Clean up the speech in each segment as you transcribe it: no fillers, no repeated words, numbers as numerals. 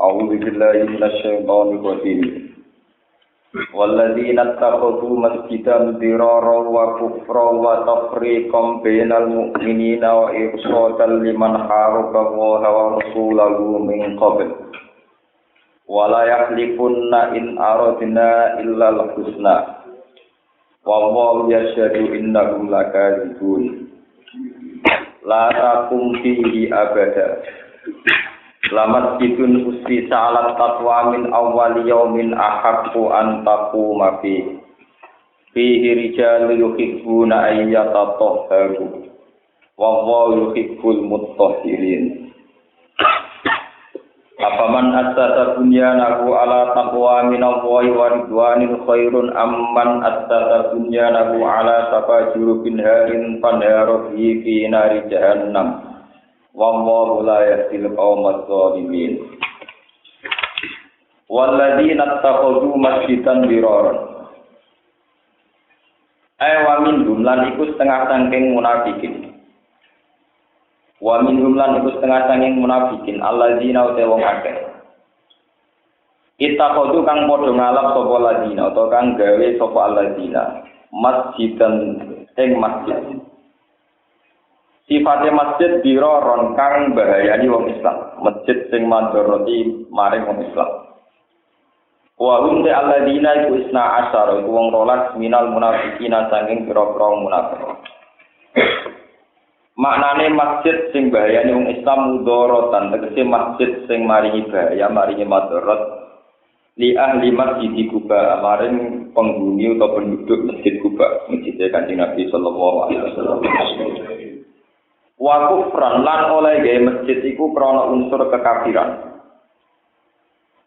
A'udzu billahi minasyaitonir rajim. Walladzina ittakhadhu masjidan dirara wa kufra wa tafriqan bainal mu'minina wa irsadan liman haraba Allaha wa rasulahu min qabl. Wa la yahlifunna in aradna illa al-husna. Wallahu yashhadu innahum lakadzibun. La taqum fihi abada. Lamat bidun usti salat taqwa min awwal yaumin ahaqqu an taquma fi fihi rijalun yuhibbuna an yatatahharu wallahu yuhibbul mutahhirin. Afaman assasa bunyanahu ala taqwa min Allahi wa ridwanin khairun amman assasa bunyanahu ala tafajurubin harin fanhara fi nari jahannam. Wallahu la yahdil qaumadz zalimin. Walladzina ittakhadhu masjidan diraran. Wa minhum lan iku setengah saking munafikin. Wa minhum lan iku setengah saking munafikin alladzina utawa wong akeh. Ittakhadhu kang padha ngalap sapa alladzina utawa kang gawe sapa alladzina masjidan ing masjid. Sifatnya masjid diraron kang bahayani wong Islam, masjid sing mandoroti maring wong Islam. Wa hum de alladzina iku isna asyara iku wong 12 minal munafiqina saking pira-pira munafik. Maknane masjid sing bahayani wong Islam mudharatan, tegese masjid sing maringi bahaya, maringi madarat li ahli masjid Kuba, maring penghuni atau penduduk masjid Kuba, masjid Kanjeng Nabi sallallahu alaihi wasallam. Wa kufran lan oleh gawe masjid iku krana unsur kekafiran.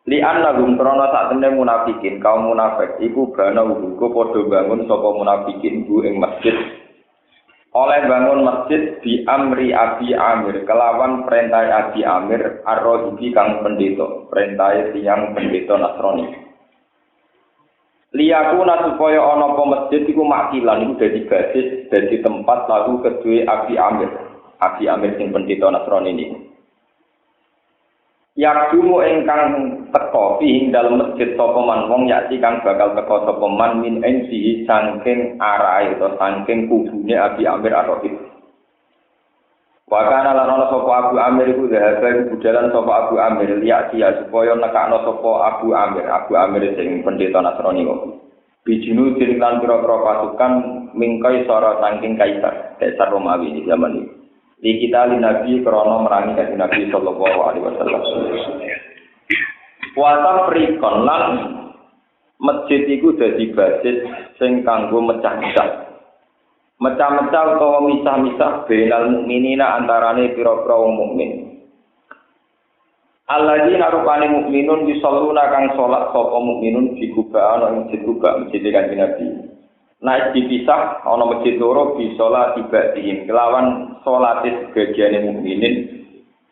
Li annahum krana sak temne munafikin, kaum munafik iku bana uga padha bangun sapa munafikin ku ing masjid. Oleh bangun masjid di amri Abi Amir kelawan perintah Abi Amir ar-Rahibi kang pendeta, perintah tiyang pendeta Nasrani. Liyakuna supaya ana apa masjid iku makilan iku dadi basis, dadi tempat lalu kedue Abi Amir. Abi Amir sing pendeta Nasrani ini. Yakdumu ingkang teka ing dalem masjid sapa man wong yakti kang bakal teka sapa man min ensi saking arahe utawa saking kubune Abi Amir ar-Rahib. Wa kana lan ana sapa Abu Amir iku dhahaba budalan sapa Abu Amir liyati supaya nekakno sapa Abu Amir. Abu Amir sing pendeta Nasrani kok. Bijinu sing lan pira-pira pasukan mingkai sara saking kaisar Romawi di zaman iki. Di kita Nabi krono merangi Kanjeng Nabi sallallahu alaihi wasallam. Wa prikon lan masjid iku dadi basis sing kanggo mecah-mecah. Mecah-mecah utawa misah-misah bainal mukminina antarane pira-pira wong mukmin. Alladzina rupane mukminun yusalluna kang salat sapa mukminun di Kuba ana ing masjid Kuba masjid Kanjeng Nabi. Naik dipisah ana masjid loro bi salat ibadihim kelawan salate sebagiane mukminin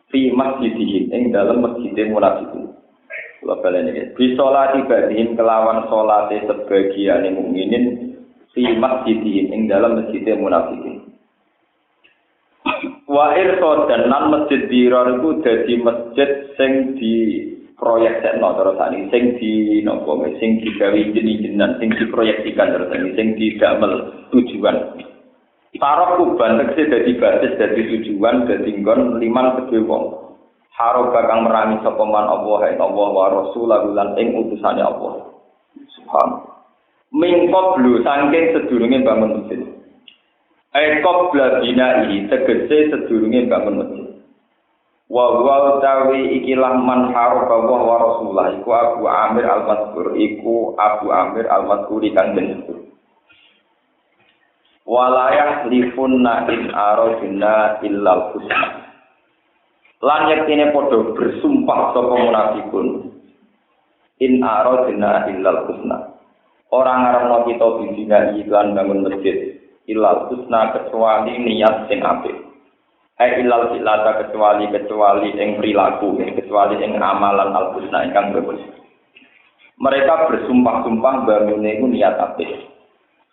fi masjidihim ing dalem masjide munafikin. Kula baleni iki. Bi salat ibadihim kelawan salate sebagiane mukminin fi masjidihim ing dalem masjide munafikin. Wa irsadan lan masjid dirar iku dadi masjid sing di proyeksekno terus tadi sing di nopo sing digawe jeneng-jeneng sing diproyeksikan terus tadi sing didamel tujuan saraf kuban tegese dadi basis dadi tujuan dadi nggon liman kedhe wong haroba kang merangi sapa man Allah wa rasulahu lan ing utusane Allah subhanallah mingkot blu saking sedurunge bangun masjid qabla bina'i tegese sedurunge bangun masjid. Wa tawi ikilah man haraba wa rasulah iku Abu Amir al-Mazkur iku Abu Amir al-Mazkuri kang disebut walayah lifunna in aradna illal husna lan yektine padha bersumpah sapa munafikun in aradna illal husna ora ngarepno kita bidina iklan bangun masjid illal husna kecuali niat sing apik. Ilal silata kecuali ing perilaku, kecuali ing amalan al-husna ingkang bagus. Mereka bersumpah-sumpah bangunnya itu niat apik.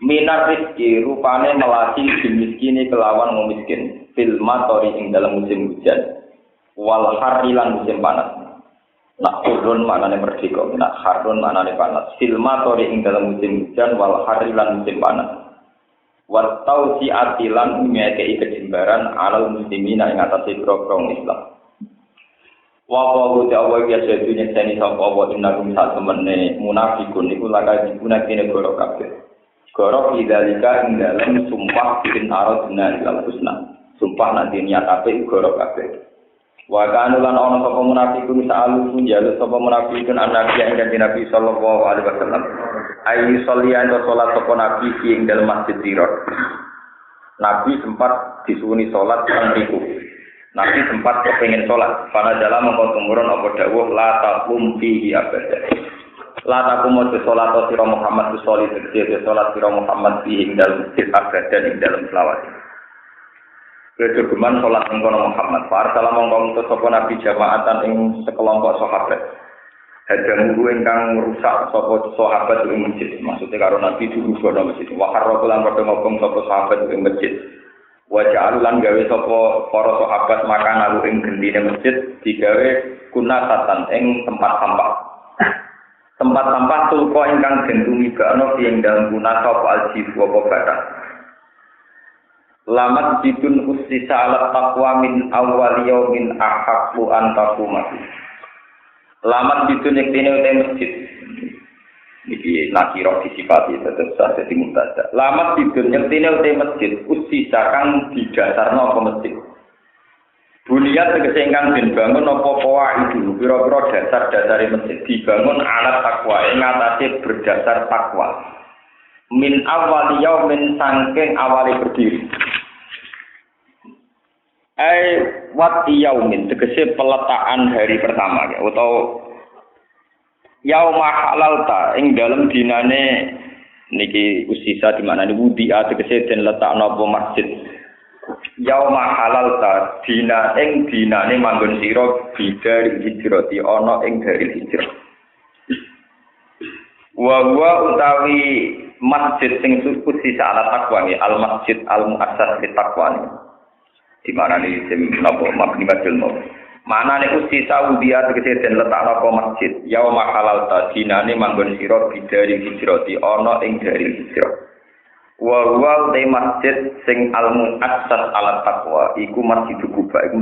Minar rizki rupane melati dimiskini kelawan memiskin. Fil matori ing dalam musim hujan. Wal harilan musim panas. Nak urun maknane merdeka, nak harun maknane panas. Silma tori ing dalam musim hujan wal harilan musim panas. Wa tausi'ati lan ngekeki kejembaran alal muslimina ing atase pro-pro Islam. Wa qawlu ta'ala ya sedunya seni sapa wa innakum satemene munafiqun iku laka digunakake goro kabeh. Goro idalika ing dalem sumpah bin aradna ilal husna. Sumpah nanti niat apik goro kabeh. Wa kana lan ana sapa munafiqun sa'alu njaluk sapa munafiqun nabi ing Nabi sallallahu alaihi wasallam. Ayu sholiyan salat sapa nabi ing dalem masjid Dirar. Nabi sempat disuwuni salat nang riku. Nabi sempat kepengin salat. Pada dalam mongko tumurun apa dawuh la taqum fihi abada. La taqum salat sira Muhammad sallallahu alaihi wasallam salat sira Muhammad ing dalem masjid abada ing dalem selawat. Kedudukan sholat engkono Muhammad. Para salam mongkong sapa nabi jamaatan ing sekelompok sahabat. Hadang guru ingkang merusak sapa sahabat ing masjid. Maksudnya karo nabi dirugono masjid. Wa harrokulan padha ngobong sapa sahabat ing masjid. Wa ja'alulan gawe sapa para sahabat makan alu ing gendine masjid digawe kunatatan ing tempat sampah. Tempat sampah tulko ingkang den tumibakno ing dalem kunatah aljif wa batak. Lamat bidun usisa alat taqwa min awwal yaumin ahaqqu an taquma. Lamat bidun yektene uta masjid. Iki nakira disifati tetep sah dadi mubtada. Lamat bidun yektene uta masjid usisa kang didasarno apa masjid. Bunyat tegese ingkang den bangun apa poa itu pira-pira dasar-dasare masjid dibangun alat taqwa ing atase berdasar takwa. Min awal yaumin sangking awali berdiri. Wat yaumin tegese peletakan hari pertama ya atau yauma halalta ing dalem dinane niki usisa di mana niku dia tegese den letakno apa masjid. Yauma halalta dina ing dinane manggon sira bidari hijrati ana ing dari hijrah. Wa utawi masjid sing usisa ala taqwa al masjid al muassas li taqwa. Di mana ni napa mabni badal mau mana nek usi Saudi tegese den letakno apa masjid yauma halal ta dinane manggon sira bidari hijrati ana ing dari hijrah wa huwa te masjid sing al muassas ala taqwa iku masjid Kuba iku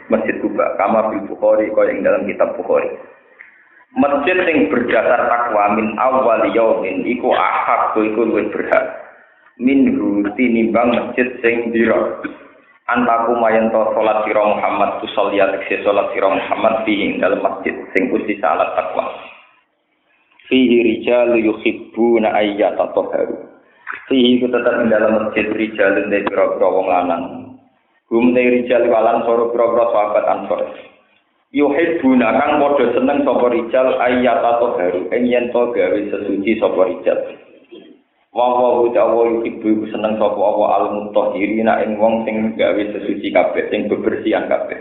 masjid Kuba kama bil Bukhari kaya ing dalam kitab Bukhari masjid sing berdasar takwa min awwal yaumin iku ahad iku luwih berhak minhu tinimbang masjid sing dira antaku mayen to salat sira Muhammad tu sholiyat ke salat sira Muhammad fi dalam masjid sing kusti salat takwa fihi rijal yuhibbuna ayyatahharu fihi tetep ing dalam masjid rijal de pira-pira wong lanang hum de rijal walan soro pira-pira sahabat ansor yuhibbuna kang padha seneng sapa rijal ayyatahharu ing yen to gawe sesuci sapa rijal wa utawa ibu seneng sapa apa al-mutahhirina ing wong sing gawe sesuci kabeh sing bebersihan kabeh.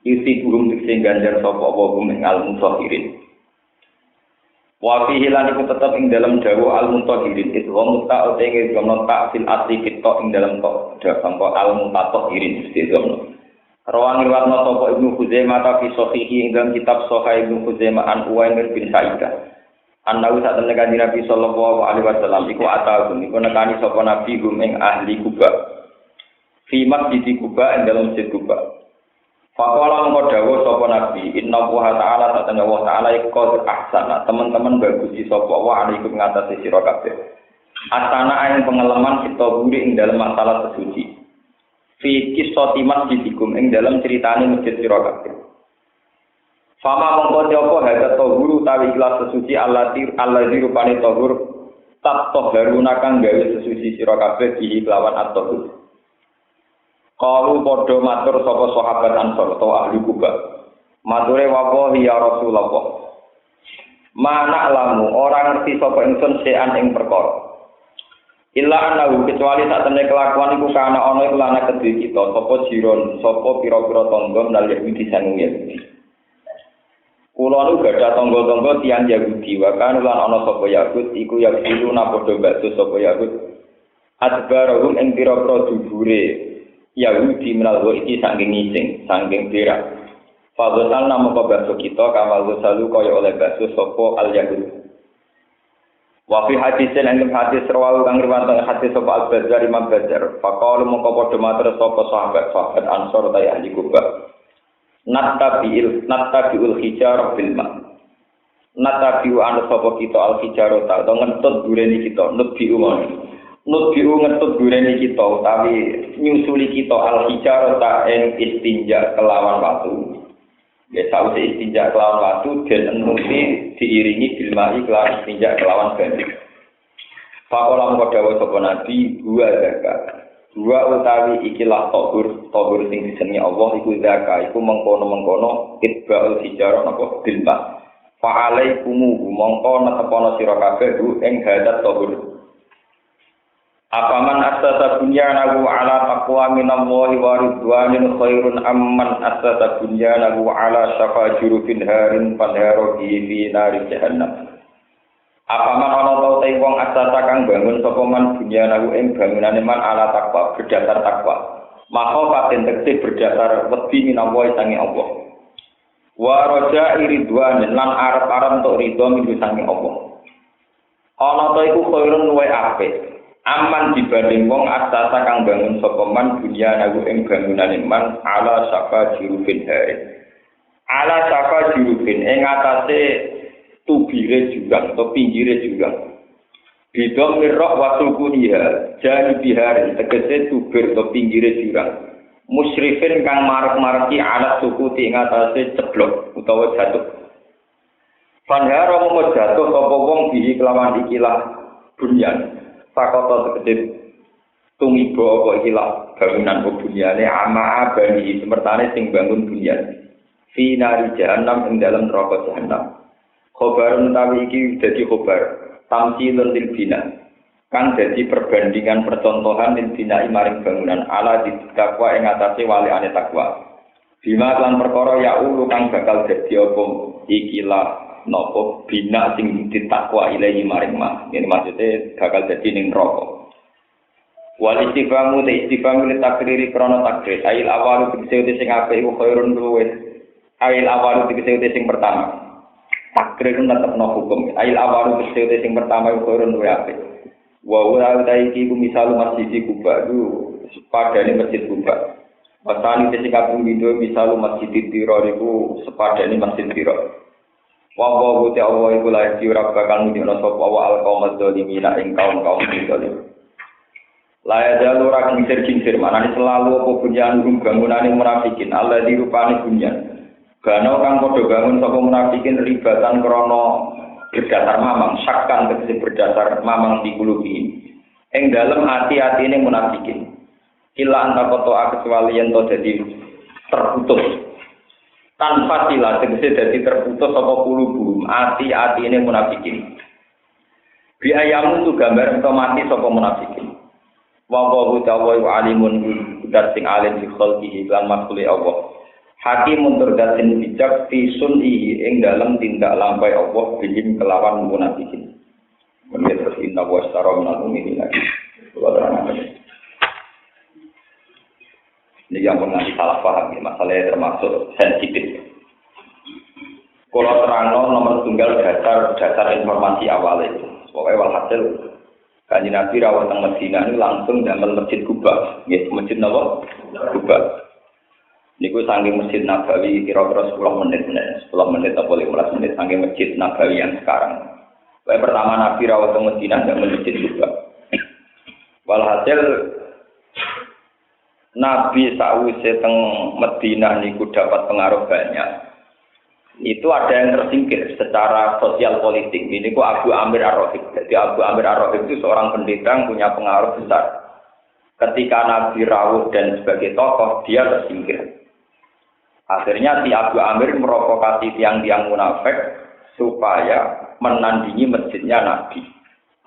Isi burung sing ganjar sapa apa ing al-mutahhirin. Wa fihi lan iku tetep ing dalam dawa al-mutahhirin itu wa muta utawa gono tak fil asli kita ing dalam tok dawa al-mutahhirin mesti gono. Rawang riwayatna sapa Ibnu Khuzaimah ta fi sahihi ing dalam kitab Sahih Ibnu Khuzaimah an Uwaimir bin Sa'idah. Anawi saat menekani Nabi sallallahu alaihi wasallam iku atau iku nekani sapa nabi gumeng ahli Kuba. Fi masjid Kuba ing dalam masjid Kuba. Faqala mengko dawuh sapa nabi inna wa ta'ala satana wa ta'ala iku ahsana teman-teman bagusi sapa wa alaikum ngatasi sira kabeh. Asana ing pengalaman kita buri ing dalam masalah sesuci. Fi qissati masjidikum ing dalam ceritane masjid sira kabeh. Fama mongko apa hadat tahuru tawi ikhlas sesuci allazi rupane tahur tat taharuna kang gawe sesuci sira kabeh iki kelawan at-tahur. Qalu padha matur sapa sahabat Ansor utawa ahli Kuba. Mature wapo ya Rasulullah. Mana lamu orang ngerti sapa ingsun sean ing perkara. Illa anahu kecuali sak temne kelakuan iku kana ana iku lana kedhe kita sapa jiron sapa pira-pira tangga nal Yahudi sangu Yahudi. Kula nu gadah tangga-tangga tiyang Yahudi wa kan lan ana sapa Yahud iku Yahudi padha bakso sapa Yahud adbarahum ing pira-pira dubure Yahudi menalwa iki saking ngising saking berak Fadhal nama baso kita kamal selalu kaya oleh baso sopo al yahud. Wa fi hadisin ing hadis rawu kang riwayat hadis sopo al Bazar Imam Bazar. Faqalu mongko padha matur sapa sahabat Ansor ta ahli Kubah. Nattabiul hijar bil ma. Nattabiu an sapa kita al hijar ta ngentut dureni kita nebiu ngono. Nubiu ngentut dureni kita utawi nyusuli kita al hijar ta ing istinja kelawan watu. Ya sausé istinja kelawan watu dan nuti diiringi bilmai kelawan istinja kelawan banyu. Pakola mengko dawuh sapa nabi dua zakat. Dua utawi ikilah tohur sing disenengi Allah iku zakat iku mengkono-mengkono itba'ul hijarah napa bilma. Fa alaikumu mongko netepono sira kabeh ing hadat tohur. Apaman asasa bunyanahu ala taqwa minallahi wa ridwanin khairun amman asasa bunyanahu ala syafa jurufin harin panharo fi nari jahannam. Apaman ana ta te wong asasa kang bangun sapa man bunyanahu ing bangunane man ala taqwa berdasar takwa. Maka paten tekse berdasar wedi minallahi sange Allah. Wa raja ridwanin lan arep-arep entuk ridho minggu sange Allah. Ana ta iku khairun luwe apik. Aman dibanding wong asasa kang bangun sapa man dunya nagu ing bangunane man ala saka jurufin hae. Ala saka jurufin ing atase tubire jurang atau pinggire jurang. Bidom mirrah wasul kuliah jadi bihar tegese tubir atau pinggire jurang. Musyrifin kang marek-mareki alat suku ing atase ceblok utawa jatuh. Panhara mung jatuh sapa wong bihi kelawan ikilah bunyan. Sakoto tegede tumiba apa ikilah bangunan bunyane ama bani semertane sing bangun bunyan fi nari jahannam ing dalam neraka jahannam. Khobarun tawi iki dadi khobar tamsilun lil bina kang dadi perbandingan percontohan lil bina maring bangunan ala ditakwa ing atase waliane takwa. Bima lan perkara ya ulu kang bakal dadi apa ikilah nopo bina sing ditakwa ilahi maring mah. Ini maksudnya bakal jadi ning neraka. Wal istifamu te istifamu li takriri krana takrir. Ail awalu tegese sing apik iku khairun luwes. Ail awalu tegese sing pertama. Takrir netepno hukum. Ail awalu tegese sing pertama iku khairun luwes apik. Wa ora iki ku misal masjid Kuba itu sepadane masjid Kuba. Pasani sing kaping pindho misal masjid Tiro iku sepadane masjid Tiro. Wa te Allah iku la ora bakal nunjukno sapa wa al-qaumaz zalimina ing kaum-kaum zalim. La ya ora kincir-kincir manane selalu apa bunyan bangunane munafikin Allah dirupani bunyan. Bano kang padha bangun sapa munafikin ribatan krana berdasar mamang sakkan tegese berdasar mamang dikulubi. Ing dalem ati-atine munafikin. Ila antakoto kecuali yen to dadi terputus. Tanpa sila tegese dadi terputus apa kulubu ati-ati ini munafikin. Biayamu tu gambar otomatis apa munafikin. Wa ta'ala alimun dat sing alim di khalqihi lan makhluk Allah. Hakimun terdat sing bijak fi sun'i ing dalam tindak lampai Allah bijim kelawan munafikin. Menurut inna wa astara minal mu'minin lagi. Ini yang mengalami salah paham, ya. Masalahnya termasuk sensitif. Kalau terang nomor tunggal dasar informasi awal itu. Pokoknya walhasil, Kanjeng Nabi rawat teng Madinah ini langsung damel masjid Kuba, ya, masjid Nabawi Kuba. Niku saking masjid Nabawi kira-kira 10 menit atau 15 menit saking masjid Nabawi yang sekarang. Pokoknya pertama Nabi rawat teng Madinah damel masjid Kuba. Walhasil Nabi sawise teng Madinah niku dapat pengaruh banyak. Itu ada yang tersingkir secara sosial politik. Ini ku Abu Amir Ar-Rahib. Jadi Abu Amir Ar-Rahib itu seorang pendeta yang punya pengaruh besar. Ketika Nabi rawuh dan sebagai tokoh, dia tersingkir. Akhirnya si Abu Amir merokokasi tiang-tiang munafik supaya menandingi masjidnya Nabi.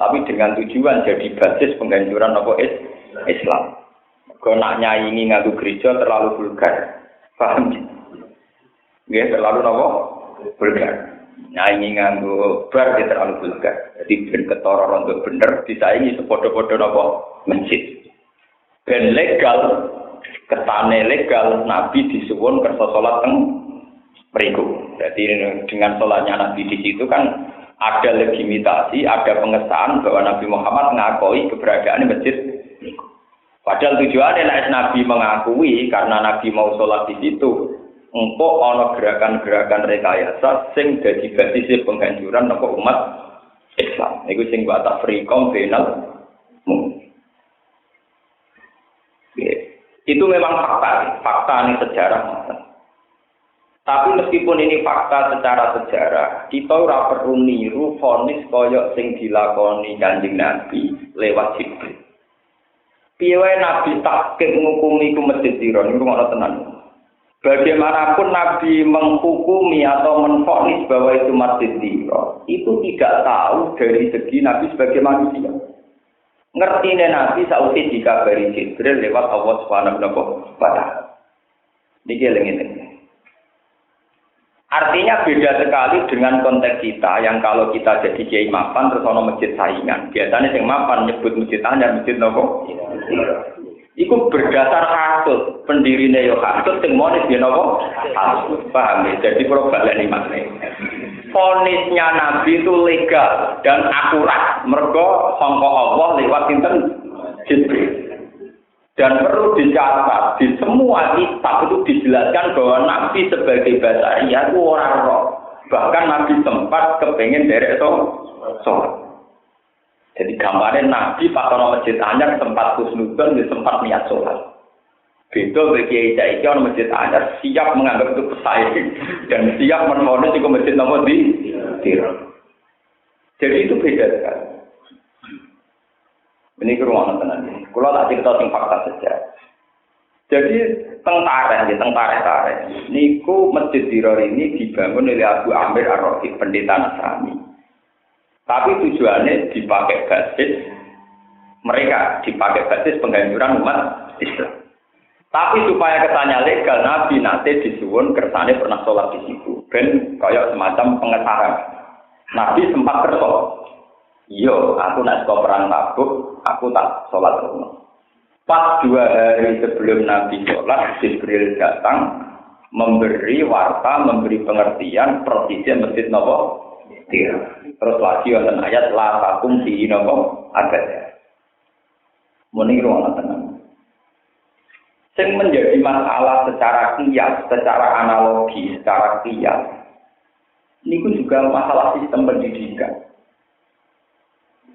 Tapi dengan tujuan jadi basis penghancuran Islam. Kalau nak nyanyi ngadu gereja terlalu vulgar, paham? Ya terlalu vulgar. Nyanyi ngadu bar dia terlalu vulgar. Jadi ben ketara rondo bener disaingi sepodo-podo masjid. Ben legal, ketane legal Nabi disuwun kersa salat teng meriku. Jadi dengan sholatnya Nabi di situ kan ada legitimasi, ada pengesahan bahwa Nabi Muhammad mengakui keberadaan masjid. Padahal tujuannya Nabi mengakui karena Nabi mau sholat di situ. Engkau ono gerakan-gerakan rekayasa sing dadi basis penghancuran nopo umat Islam. Iku sing wa tafriqom bainal mu'min. Itu memang fakta ini sejarah. Tapi meskipun ini fakta secara sejarah, kita ora perlu niru vonis kaya sing dilakoni Kanjeng Nabi lewat Jibril. Piye wae Nabi takkik ngukumi ku masjid Tiron niku ora tenan. Bagaimanapun Nabi menghukumi atau menvonis bahwa itu masjid Tiron, itu tidak tahu dari segi Nabi sebagai manusia. Ngertine Nabi sausi dikabari Jibril lewat Allah Subhanahu wa taala. Niki eling-eling. Artinya beda sekali dengan konteks kita yang kalau kita jadi kiai mapan terus ono masjid saingan. Biasanya yang mapan nyebut masjid anyar, masjid nopo? Iku berdasar hasud, pendirine yo hasud, sing monis yo nopo? Hasud, paham ya? Jadi kalau baleni maknane. Fonisnya Nabi itu legal dan akurat, mergo sangka Allah lewat sinten Jibril. Dan perlu dicatat, di semua kitab itu dijelaskan bahwa Nabi sebagai basariah itu orang roh. Bahkan Nabi sempat kepengen derek sholat. Jadi gambarnya Nabi pas orang masjid anyar sempat kusnudon, sempat niat sholat. Beda bagi Kiai orang masjid anyar siap menganggap itu pesaing dan siap menfonis itu masjid nomor di Tiron. Jadi itu beda sekali. Ini keruangan tenan ini. Kalau tak cerita tentang fakta saja. Jadi tentara. Niku masjid Tiron ini dibangun oleh Abu Amir Ar-Rafiq, pendeta Nasrani. Tapi tujuannya dipakai basis penghancuran umat Islam. Tapi supaya kesannya legal, Nabi nanti disuwun kersane pernah sholat di situ. Ben kayak semacam pengesahan. Nabi sempat kerso. Yo, aku nak sekolah perang Tabuk, aku tak sholat rumah. Pas 2 hari sebelum Nabi sholat, Jibril datang memberi warta, memberi pengertian persisnya masjid nopo. Terus lagi wonten ayat la takum fi nopo abad. Muni ruang tenang. Sing menjadi masalah secara qiyas, secara analogi, secara qiyas. Niku juga masalah sistem pendidikan.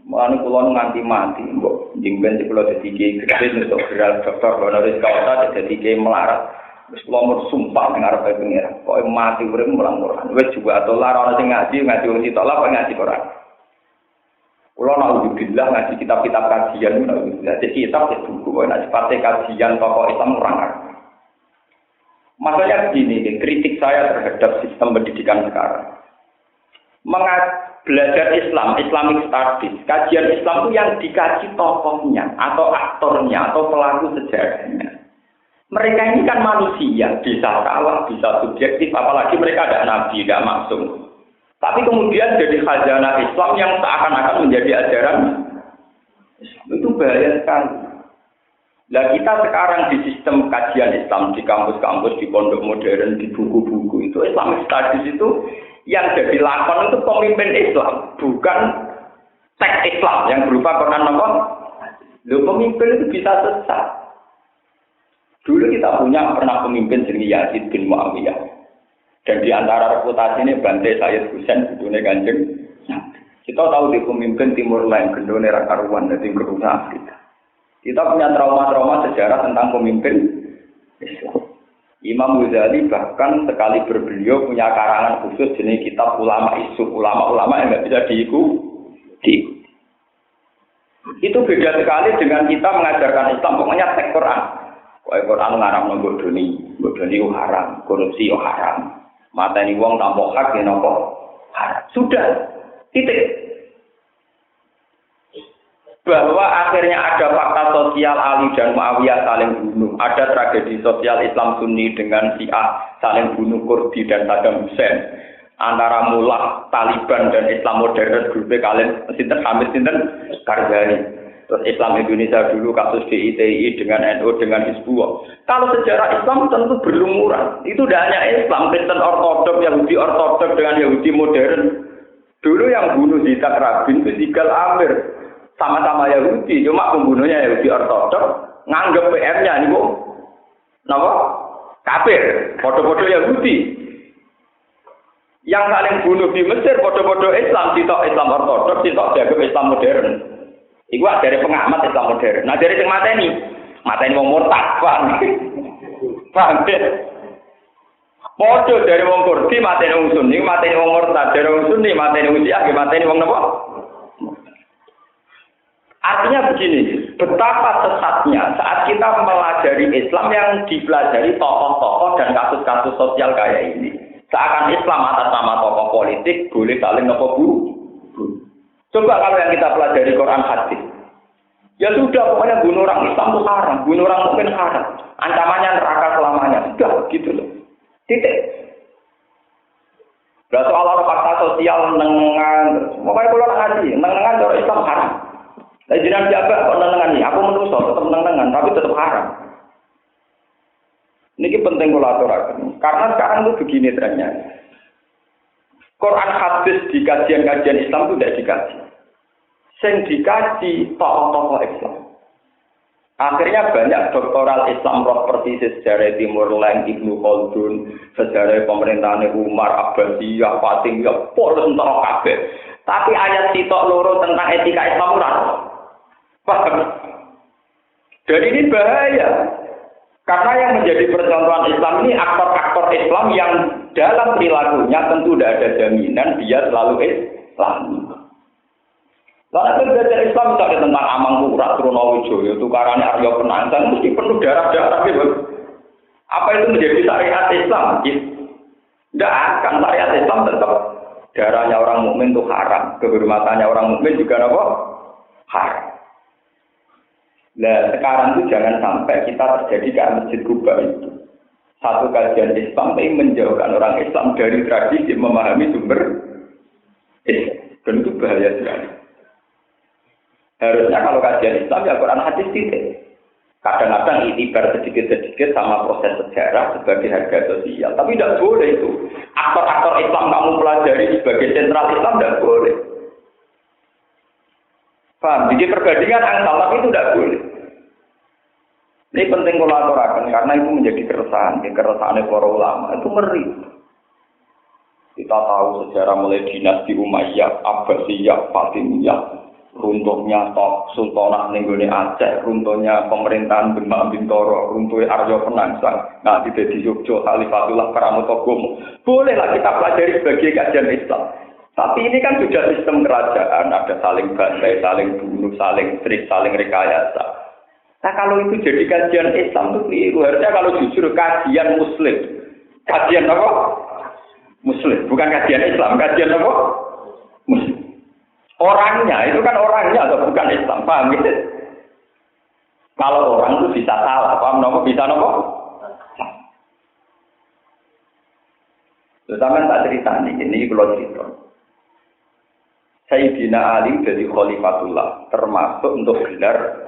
Mulane kula nganti mati, mbok jengben kula dadi kiai gede untuk geral dokter honoris causa dadi kiai melarat. Wis kula mur sumpah ning arep pengira. Kok mati urip mulang Quran. Wis juga atau lara ana sing ngaji wong sitok lah kok ngaji Quran. Kula naudzubillah ngaji kitab-kitab kajian naudzubillah. Jadi kitab itu buku kok nek sifate kajian tokoh Islam orang arep. Masalahnya begini, kritik saya terhadap sistem pendidikan sekarang. Belajar Islam, Islamic Studies, kajian Islam itu yang dikaji tokohnya, atau aktornya, atau pelaku sejarahnya. Mereka ini kan manusia, bisa salah, bisa subjektif, apalagi mereka ada nabi, tidak maksum. Tapi kemudian jadi khazanah Islam yang seakan-akan menjadi ajaran Islam. Itu bahaya sekali. Nah kita sekarang di sistem kajian Islam, di kampus-kampus, di pondok modern, di buku-buku itu, Islamic Studies itu, yang jadi lakon itu pemimpin Islam, bukan teks Islam yang berupa Quran apa? Loh, pemimpin itu bisa sesat. Dulu kita pernah pemimpin jenenge Yazid bin Muawiyah. Dan di antara reputasi ini Bantai Sayyid Husain gendone Kanjeng. Kita tahu di pemimpin Timur Lain gendone ra karuan dadi kerusakan Afrika. Kita punya trauma-trauma sejarah tentang pemimpin Islam. Imam Ghazali bahkan sekali berbeliau punya karangan khusus jenis kitab ulama isu, ulama-ulama yang nggak bisa diikuti. Itu beda sekali dengan kita mengajarkan Islam, pokoknya teks Quran. Quran ngaram bodoni haram, korupsi haram. Mateni wong tanpa hak ya nopo haram. Sudah, titik. Bahwa akhirnya ada fakta sosial Ali dan Muawiyah saling bunuh, ada tragedi sosial Islam Sunni dengan Syiah saling bunuh Kurdi dan Saddam Hussein, antara mullah Taliban dan Islam modern grup kalian sinten Hamid sinten Karzai. Terus Islam Indonesia dulu kasus DITI dengan NU dengan Hizbullah. Kalau sejarah Islam tentu berlumuran. Itu tidak hanya Islam, Kristen Ortodok, Yahudi Ortodok dengan Yahudi modern. Dulu yang bunuh Yitzhak Rabin itu Yigal Amir. Sama-sama Yahudi, cuma pembunuhnya Yahudi Ortodok. Nganggep PM-nya ini kok. Kenapa? Kafir. Foto-foto Yahudi. Yang saling bunuh di Mesir, foto-foto Islam, sitok Islam Ortodok, sitok dianggap Islam modern. Iku dari pengamat Islam modern. Nah dari sing mateni wong murtad, paham? Paham ya? Podo dari wong Kurdi mateni wong Sunni, mateni wong murtad, dari wong Sunni mateni wong Syiah, mateni wong napa? Artinya begini, betapa sesatnya saat kita mempelajari Islam yang dipelajari tokoh-tokoh dan kasus-kasus sosial kayak ini. Seakan Islam atas nama tokoh politik boleh saling napa bu? Coba kalau yang kita pelajari Quran hadis. Ya sudah, pokoknya bunuh orang Islam itu haram, bunuh orang mukmin haram. Ancamannya neraka selamanya. Sudah gitu loh. Titik. Lah soal orang fakta sosial nengan, pokoknya kalau ngaji, nengan cara Islam haram. Lah jenengan jaga kok nengan iki, aku menungso tetep nengan tapi tetap haram. Niki penting kula aturaken. Karena sekarang itu begini trennya. Quran hadis di kajian-kajian Islam itu tidak dikaji. Sing dikaji tokoh-tokoh Islam. Akhirnya banyak doktoral Islam roh persis sejarah Timur Leng, Ibnu Khaldun, sejarah pemerintahan Umar, Abbasiyah, Fatimiyah, polos entar kabeh. Tapi ayat sitok loro tentang etika Islam ora. Paham? Dan ini bahaya. Karena yang menjadi percontohan Islam ini aktor-aktor Islam yang dalam perilakunya tentu tidak ada jaminan dia selalu Islam. Lalu kita belajar Islam misalnya tentang Amangkurat, Trunowijoyo, tukarannya Arya Penangsang, mesti penuh darah-darah gitu. Apa itu menjadi syariat Islam? Tidak akan, syariat Islam tetap darahnya orang mukmin itu haram, kehormatannya orang mukmin juga apa? Haram. Nah sekarang itu jangan sampai kita terjadi kayak Masjid Kuba itu. Satu kajian Islam tapi menjauhkan orang Islam dari tradisi memahami sumber Islam. Dan itu bahaya sekali. Harusnya kalau kajian Islam ya Quran hadis titik. Kadang-kadang itibar sedikit-sedikit sama proses sejarah sebagai harga sosial. Tapi tidak boleh itu. Aktor-aktor Islam kamu pelajari sebagai sentral Islam tidak boleh. Paham? Jadi perbandingan angsal tapi itu tidak boleh. Ini penting kolaborasi karena itu menjadi keresahan para ulama itu ngeri. Kita tahu sejarah mulai dinasti Umayyah, Abbasiyah, Fatimiyah, runtuhnya Sultanah Nenggone Aceh, runtuhnya pemerintahan Demak Bintoro, runtuhnya Arya Penangsang, nanti di Yogyakarta Khalifatullah Karamotogomo. Bolehlah kita pelajari sebagai kajian Islam. Tapi ini kan sudah sistem kerajaan, ada saling bantai, saling bunuh, saling trik, saling rekayasa. Nah kalau itu jadi kajian Islam itu keliru. Harusnya kalau jujur kajian Muslim. Kajian apa? Muslim. Bukan kajian Islam. Kajian apa? Muslim. Orangnya, itu kan orangnya atau bukan Islam. Paham gitu? Kalau orang itu bisa salah. Paham nopo? Bisa nopo? Terutama tak cerita ini kalau cerita. Sayyidina Ali jadi Khalifatullah. Termasuk untuk gelar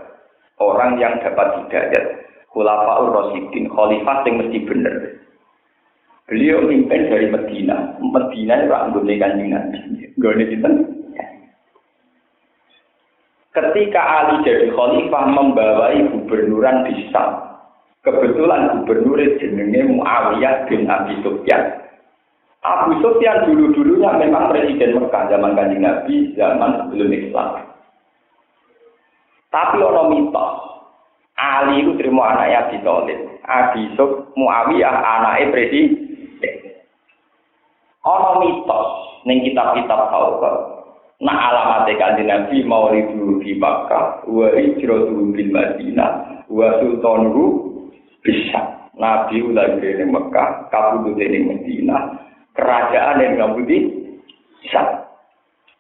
orang yang dapat hidayat, Khulafaur Rasyidin, khalifah yang mesti benar. Beliau memimpin dari Medina. Medina itu anggone Kanjeng Nabi. Nggone sinten? Ketika Ali jadi khalifah membawai gubernuran di Syam. Kebetulan gubernur jenenge Muawiyah bin Abi Sufyan. Abu Sufyan dulu-dulunya memang presiden Mekah zaman Kanjeng Nabi, zaman sebelum Islam. Tapi ono mitos. Ali itu terima anaknya Abi Thalib. Abi Sufyan Muawiyah anaknya presiden. Ono mitos ning kitab-kitab Taurat. Nah alamat Kanjeng Nabi maulidu di Makkah, wa hijratu bil Madinah, wa sultanuhu bisa. Nabi lahir di Mekah, kabudute ning Madinah, kerajaan yang kabudi bisa.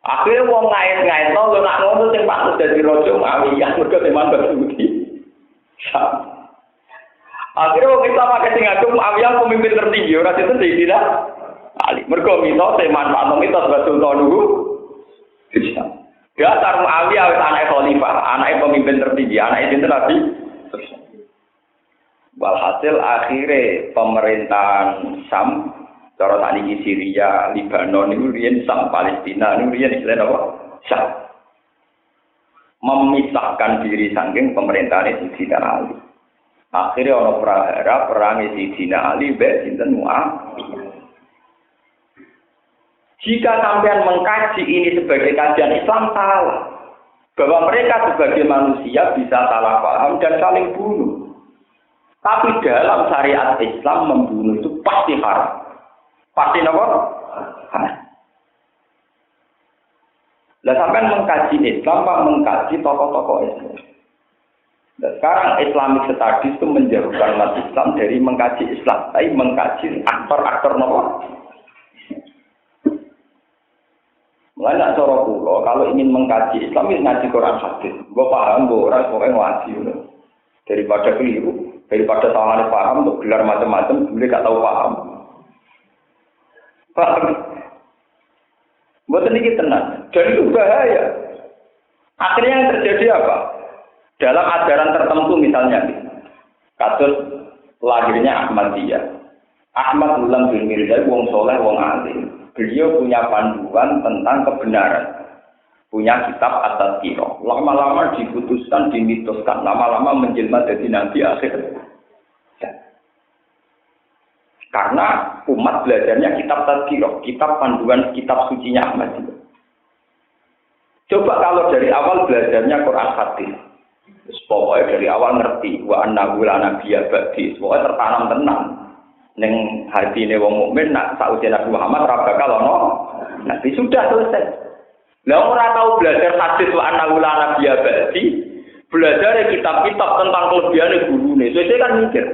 Akhirnya wong ngait-ngait lho nak ngono sing patut dadi raja Muawiyah mergo teman Basuki. Akhirnya wong Islam akeh sing ngaku Muawiyah pemimpin tertinggi ora sinten Sayyidina Ali. Mergo mitos teman Pak mitos Sultan dulu. Bisa. Dasar Muawiyah wis anak khalifah, anak pemimpin tertinggi, anak itu Nabi. Walhasil akhirnya pemerintahan Syam, cara saniki Syria, Lebanon itu riyen Syam, Palestina itu riyen istilah apa? Syam. Memisahkan diri saking pemerintahan Sayyidina Ali. Akhirnya ana prahara perang Sayyidina Ali mbek sinten Muawiyah. Jika sampean mengkaji ini sebagai kajian Islam salah. Bahwa mereka sebagai manusia bisa salah paham dan saling bunuh. Tapi dalam syariat Islam membunuh itu pasti haram. Pasti apa? Haram. Nah, sampean mengkaji Islam, Pak, mengkaji tokoh-tokoh Islam. Nah, sekarang Islamic Studies itu menjauhkan umat Islam dari mengkaji Islam, tapi mengkaji aktor-aktor nopo. Mulai nak cara kula kalau ingin mengkaji Islam ini ngaji Quran hadis. Gua paham, gua orang pokoknya ngaji. Daripada keliru, daripada salah paham untuk gelar macam-macam, boleh gak tahu paham. Paham? Buat ini tenang. Dan itu bahaya. Akhirnya yang terjadi apa? Dalam ajaran tertentu misalnya, kasus lahirnya Ahmadiyah. Ahmad Ulam bin Mirza, wong soleh, wong alim. Beliau punya panduan tentang kebenaran. Punya kitab At-Tazkirah. Lama-lama diputuskan, dimitoskan. Lama-lama menjelma jadi nabi akhir. Karena umat belajarnya kitab Tazkirah. Kitab panduan, kitab sucinya Ahmadiyah. Coba kalau dari awal belajarnya Quran hadis. Pokoknya dari awal ngerti. Wa annahu la nabiyya ba'di. Pokoknya tertanam tenang. Neng hati ne wong mukmin nak sausia Nabi Muhammad ora bakal ono nabi sudah selesai. Lah ora tahu belajar hadis wa annahu la nabiyya ba'di, belajar kitab-kitab tentang kelebihane gurune. Saya kan mikir,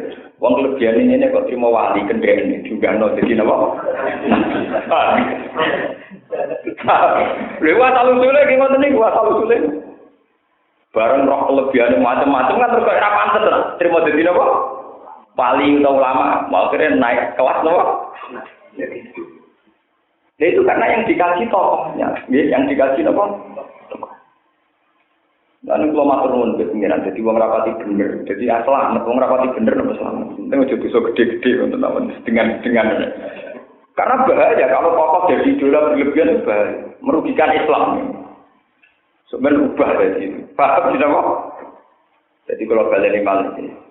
wong kelebihane ini kok trimo wali kendene juga no dadi napa? Lewat alus-alus ki ngoten niku alus-alus. Bareng roh kelebihane macam-macam kan terus ora pantes trimo dadi napa? Wali atau ulama, mau kira naik kelas loh. Nah itu karena yang dikasih tokohnya, yang dikasih apa? Lalu kalau matur nuwun ke pengiran, jadi wong rapati bener, jadi asal wong rapati bener nopo selamat. Penting aja bisa gede-gede untuk dengan karena bahaya kalau tokoh jadi idola berlebihan itu bahaya, merugikan Islam. Sebenarnya ubah dari itu. Paham tidak kok? Jadi kalau balik malah ini.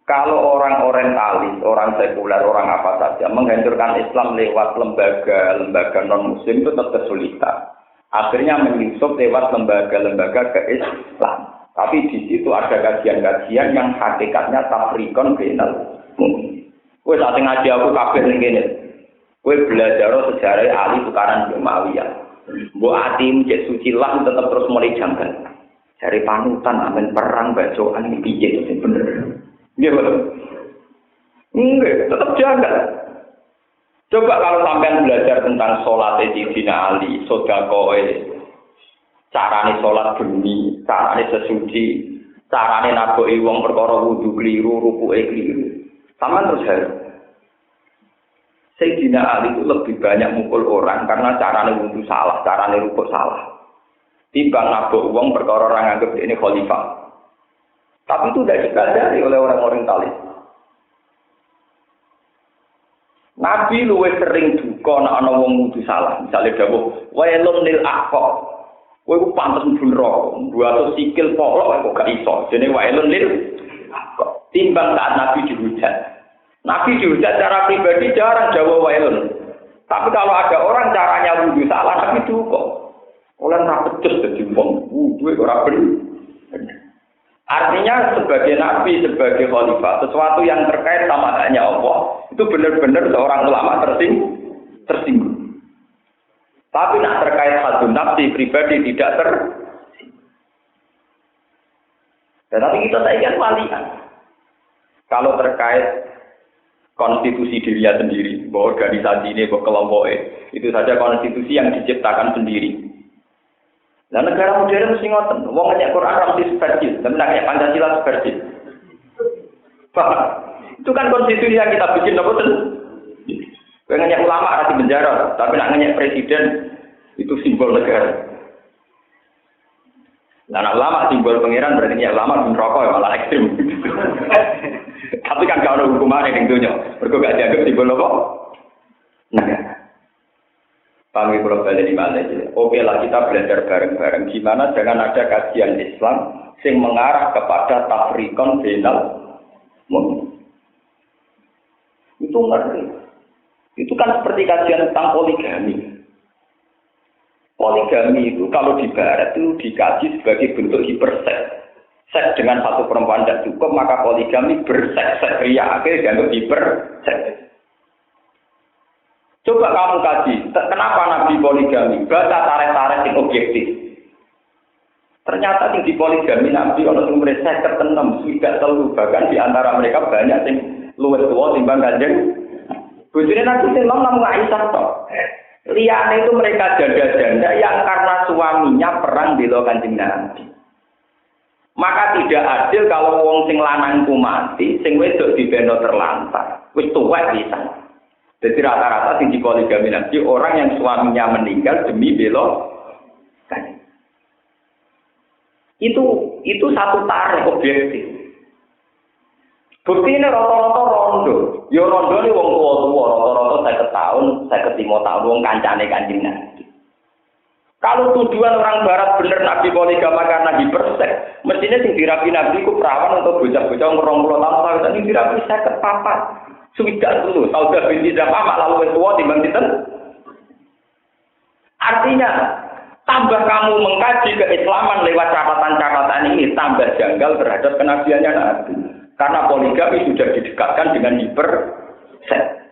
Kalau orang orientalis, orang sekuler, orang apa saja menghancurkan Islam lewat lembaga non-muslim itu tetap kesulitan. Akhirnya menyusup lewat lembaga-lembaga ke-Islam. Tapi di situ ada kajian-kajian yang hakikatnya tafrikon bainal mu'minin. Kowe saat ngaji aku kabeh ning kene. Kowe belajar sejarah Ali tukaran bin Muawiyah. Mbok ati cek suci lah tetap terus mulai janggal. Dari panutan amen perang bacaan iki piye sing bener. Dia betul. Enggak, tetap jaga. Coba kalau sampean belajar tentang sholat Sayyidina Ali, sodakoe, carane sholat bunyi, carane sesuci, carane naboki wong perkara wudu keliru, rukuke keliru. Sama terus harus. Sayyidina Ali itu lebih banyak mukul orang karena carane wudu salah, carane rukuk salah. Timbang nabok wong perkara orang anggap ini khalifah. Tapi itu tidak dipelajari oleh orang orientalis. Nabi luwih sering duka nek ana wong wudu salah. Misale dawuh, "Wailun lil aqab." Kowe ku pantes mbuh buat sikil polok kok gak iso. Jenenge wailun lil aqab. Timbang saat Nabi dihujat. Nabi dihujat secara pribadi jarang dawuh wailun. Tapi kalau ada orang caranya wudu salah, Nabi duka. Oleh ora becus dadi wong wudu ora bener. Artinya sebagai nabi, sebagai khalifah, sesuatu yang terkait sama hanya Allah, itu benar-benar seorang ulama tersinggung. Tapi nak terkait hadun nafsi pribadi tidak tersinggung. Tetapi kita saja walian. Kalau terkait konstitusi dirinya sendiri, bahwa organisasi ini, bahwa kelompoknya, itu saja konstitusi yang diciptakan sendiri. Nah, negara modern mesti ngoten, wong ngajak Quran ra mesti seperti, tapi nek ngajak Pancasila seperti. Itu kan konstitusi yang kita bikin apa tuh? Kowe ngajak ulama ra di penjara, tapi nek ngajak presiden itu simbol negara. Nah, ulama simbol pangeran berarti ya ulama rokok ya malah ekstrim. Tapi kan gak ada hukuman yang dunia. Mereka gak dianggap simbol apa? Nah, kami kalau balik di Malaysia. Oke lah kita belajar bareng-bareng. Gimana jangan ada kajian Islam yang mengarah kepada tafrikon final. Itu ngerti. Itu kan seperti kajian tentang poligami. Poligami itu kalau di barat itu dikaji sebagai bentuk hiperseks. Seks dengan satu perempuan tidak cukup, maka poligami berseks ria akhirnya dianggap hiperseks. Coba kamu kaji, kenapa Nabi poligami? Baca tarik-tarik yang objektif. Ternyata di poligami Nabi kalau sumber saya tertenam tidak selalu, bahkan di antara mereka banyak yang luwes tua timbang Kanjeng. Bojone Nabi Sallam namun Aisyah toh. Liyane itu mereka janda-janda yang karena suaminya perang bela Kanjeng Nabi. Maka tidak adil kalau wong sing lanangku mati, sing wedok dibeno terlantar. Wis tuwek pisan. Jadi rata-rata sing poligami Nabi orang yang suaminya meninggal demi bela Kanjeng. Itu satu tarik objektif. Bukti ini rata-rata rondo. Ya rondo ini wong tua-tua, rata-rata 50 tahun, 55 tahun, wong kancane Kanjeng Nabi. Kalau tujuan orang barat bener Nabi poligami karena hiperseks, mestinya sing dirapi Nabi ku perawan untuk bocah-bocah 20 tahun, tapi dirapi 50 papat. Suwidak dulu, Saudah binti Zam'ah lalu tua timbang sinten. Artinya, tambah kamu mengkaji keislaman lewat catatan-catatan ini, tambah janggal terhadap kenabiannya Nabi. Karena poligami sudah didekatkan dengan hiperseks.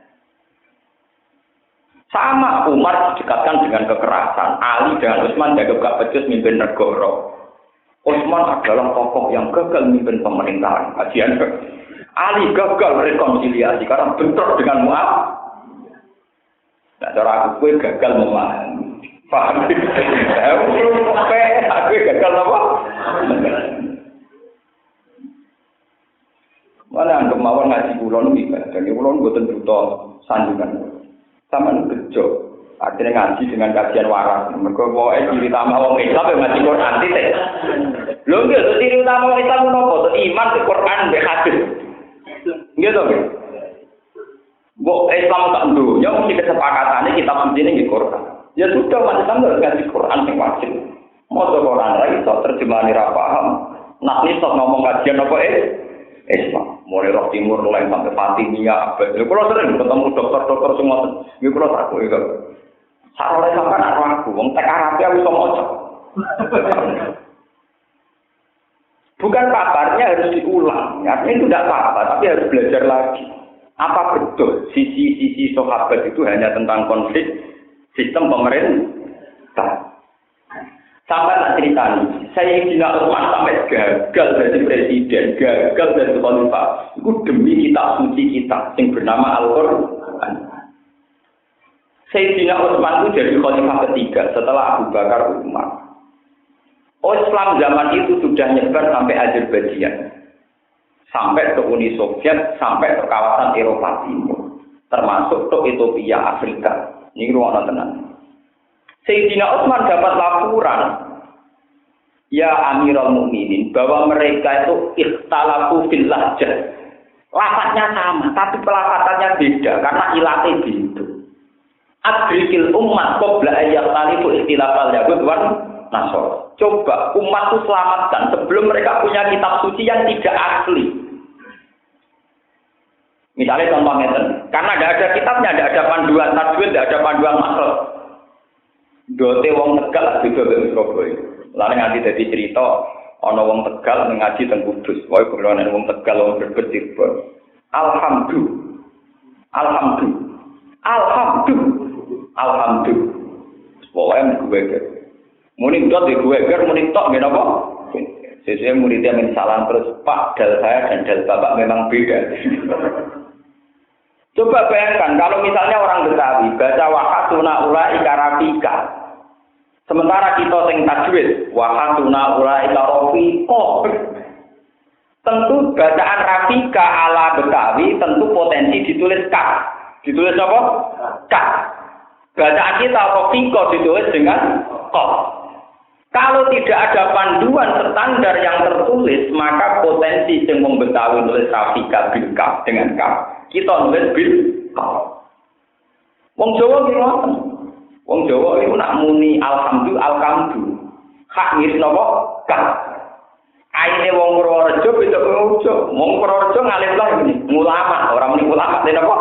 Sama Umar didekatkan dengan kekerasan. Ali dengan Utsman jaga gak becus mimpin negara. Utsman adalah tokoh yang gagal mimpin pemerintahan. Kajian Ali gagal rekonsiliasi karena bentrok dengan Mu'awiyah. Nah, cara aku gagal memahami. Paham? Aku gagal apa? Mana anggap mawon ngaji kulon iki, dan kulon mboten buta sandungan. Sama kerja, artinya ngaji dengan kajian waras. Mereka mau ciri utama orang Islam yang ngaji Quran tidak. Lo enggak, ciri utama orang Islam nopo, iman ke Quran be hadis. Gitu kan? Bo Islam tak dulu, yang mesti kesepakatannya kita suci ini di Quran. Ya sudah, macam sama ngaji Quran yang wajib. Mau Quran lagi, so terjemahan ira paham. Nak nih sok ngomong kajian apa Islam. Mulai roh timur mulai sampai Fatimiyah. Kalau sering ketemu dokter-dokter semua, kalau aku itu, saroleh sampai anak aku, wong tek Arabnya aku bisa mocok. Bukan paparnya harus diulang, artinya itu tidak apa-apa, tapi harus belajar lagi. Apa betul sisi-sisi sahabat itu hanya tentang konflik sistem pemerintah? Sampai tak cerita nih, saya Sayyidina Utsman sampai gagal jadi presiden, gagal jadi khalifah. Itu demi kitab suci kita yang bernama Al-Quran. Sayyidina Utsman itu jadi khalifah ketiga setelah Abu Bakar Umar. Islam zaman itu sudah nyebar sampai Azerbaijan, sampai ke Uni Soviet, sampai ke kawasan Eropa Timur, termasuk ke Ethiopia, Afrika. Ini ruang tenang. Sayyidina Utsman dapat laporan, ya Amirul Mukminin, bahwa mereka itu ikhtalafu fil lahjah. Lafaznya sama, tapi pelafatannya beda karena ilatnya gitu. Adrikil ummat qabla ayyatalifu ikhtilafal yahud wan nasor. Coba umat itu selamatkan sebelum mereka punya kitab suci yang tidak asli. Misalnya contohnya, karena tidak ada kitabnya, tidak ada panduan tajwid, tidak ada panduan makhraj. Dote wong Tegal beda dengan Surabaya. Lalu nanti jadi cerita, ana wong Tegal ngaji teng Kudus. Wae kulonan wong Tegal wong berbet. Alhamdulillah. Pokoknya gue muni dot gue muni tok ngene apa? Sesuai muridnya min salam terus Pak dal saya dan dal Bapak memang beda. Coba bayangkan kalau misalnya orang Betawi baca wahasuna ulai karafika. Sementara kita sing tajwid wahasuna ulai karafiko. Tentu bacaan rafika ala Betawi tentu potensi ditulis ka. Ditulis apa? Ka. Bacaan kita rafiko ditulis dengan ko. Kalau tidak ada panduan standar yang tertulis, maka potensi yang wong Betawi nulis Rafika bil kaf dengan kaf, kita nulis bil kaf. Wong Jawa ki ngoten. Wong Jawa iku nak muni alhamdu. Hak ngiris napa? Kaf. Aine wong Purworejo beda Purworejo. Wong Purworejo ngalih lah ini, ulama, ora muni ulama ten apa?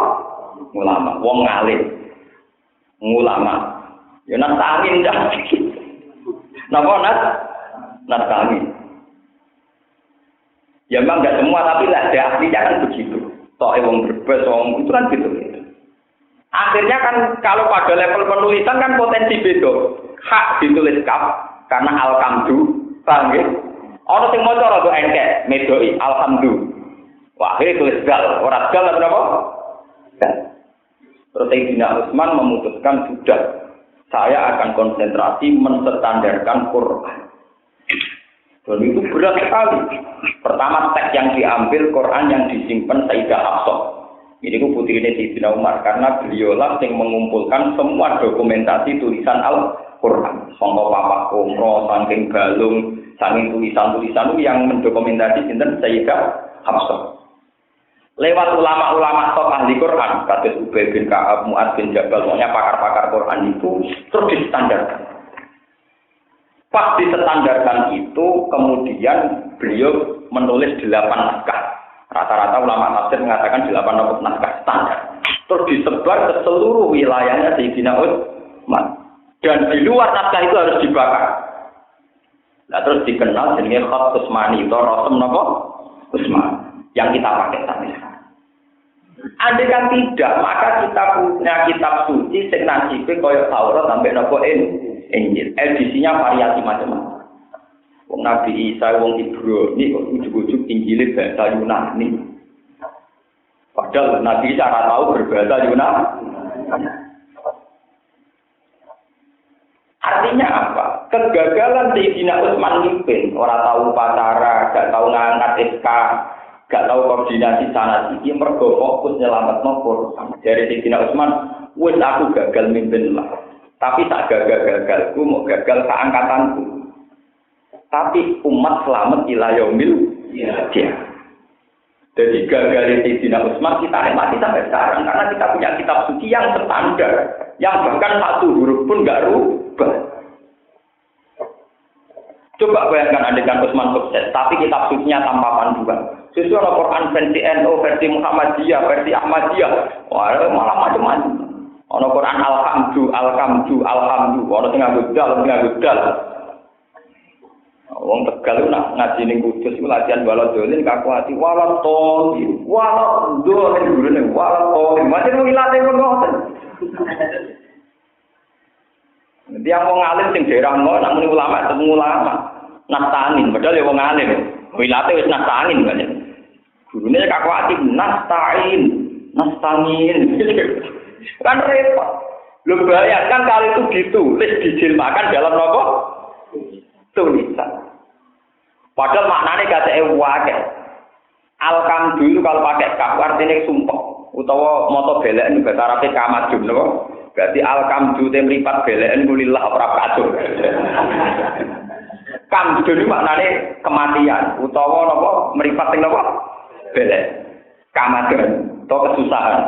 Ulama, wong ngalim. Ulama. Ya nak angin dah. Napa nas kami? Ya memang enggak semua, tapi lah ada ahlinya kan begitu. Soalnya wong berbes, wong itu kan gitu. Akhirnya kan kalau pada level penulisan kan potensi beda. Hak ditulis kaf karena alhamdu, paham ya? Orang yang mau cara tuh engkek, medoi, alhamdu. Wah, akhirnya tulis gal, orang gal atau apa? Gal. Terus Sayyidina Utsman memutuskan sudah. Saya akan konsentrasi menstandarkan Quran. Dan itu berat sekali. Pertama teks yang diambil Quran yang disimpan Sayyidah Hafsah. Ini ku putrinya Sayyidina Umar karena beliaulah yang mengumpulkan semua dokumentasi tulisan Al-Quran. Sangka Papa Umroh, saking Galung, saking tulisan-tulisan yang mendokumentasi sinten Sayyidah Hafsah. Lewat ulama-ulama top ahli Quran, kados Ubay bin Ka'ab, Mu'adz bin Jabal, pokoknya pakar-pakar Quran itu terus distandarkan. Pas distandarkan itu, kemudian beliau menulis 8 naskah. Rata-rata ulama tafsir mengatakan 8 naskah standar. Terus disebar ke seluruh wilayahnya Sayyidina Utsman. Dan di luar naskah itu harus dibakar. Nah, terus dikenal jenenge Khat Utsmani, itu Rasul napa? Utsman. Yang kita pakai sampai sekarang. Andai kan tidak, maka kita punya kitab suci sing nasibe kaya Taurat sampai napa Injil. Edisinya variasi macam-macam. Wong Nabi Isa, wong Ibrani kok ujug-ujug Injil bahasa Yunani. Padahal Nabi Isa ora tahu berbahasa Yunani. Artinya apa? Kegagalan Sayyidina Utsman mimpin, ora tahu upacara, gak tahu ngangkat SK, gak tahu koordinasi sana sini, mergo fokus nyelametno Quran. Dari Sayyidina Utsman, wis aku gagal mimpin lah. Tapi tak gagal-gagalku, mau gagal keangkatanku. Tapi umat selamat ila yaumil qiyamah. Jadi gagal Sayyidina Utsman kita nikmati sampai sekarang karena kita punya kitab suci yang standar, yang bahkan satu huruf pun enggak rubah. Coba bayangkan adegan Utsman sukses, tapi kitab sucinya tanpa panduan. Sesuai Al-Quran versi NU, versi Muhammadiyah, versi Ahmadiyah, wah malah macam-macam. Al-Quran alhamdu, orang tengah gudal. Wong Tegal itu nak ngaji ning Kudus iku latihan balodolin kaku ati walotoli, walodolin gurune walotoli. Macam ngilate ngoten. Dia wong alim sing daerah ngono nak muni ulama ketemu ulama. Nastangin, padahal ya wong alim. Wilate wis nastangin kan. Gurune kaku ati nastangin. Kan repot. Lho bayangkan kalau itu ditulis dijilmakan dalam nopo? Tulisan. Padahal maknanya kata wakil. Alkam dulu kalau pakai kaf artinya sumpah. Utawa moto belen bahasa Arabnya kamadun. Berarti alkam dulu yang melipat belen kulillah aprapkacur. Kam dulu maknanya kematian. Utawa nopo meripat yang nopo belen. Kamadun. Atau kesusahan.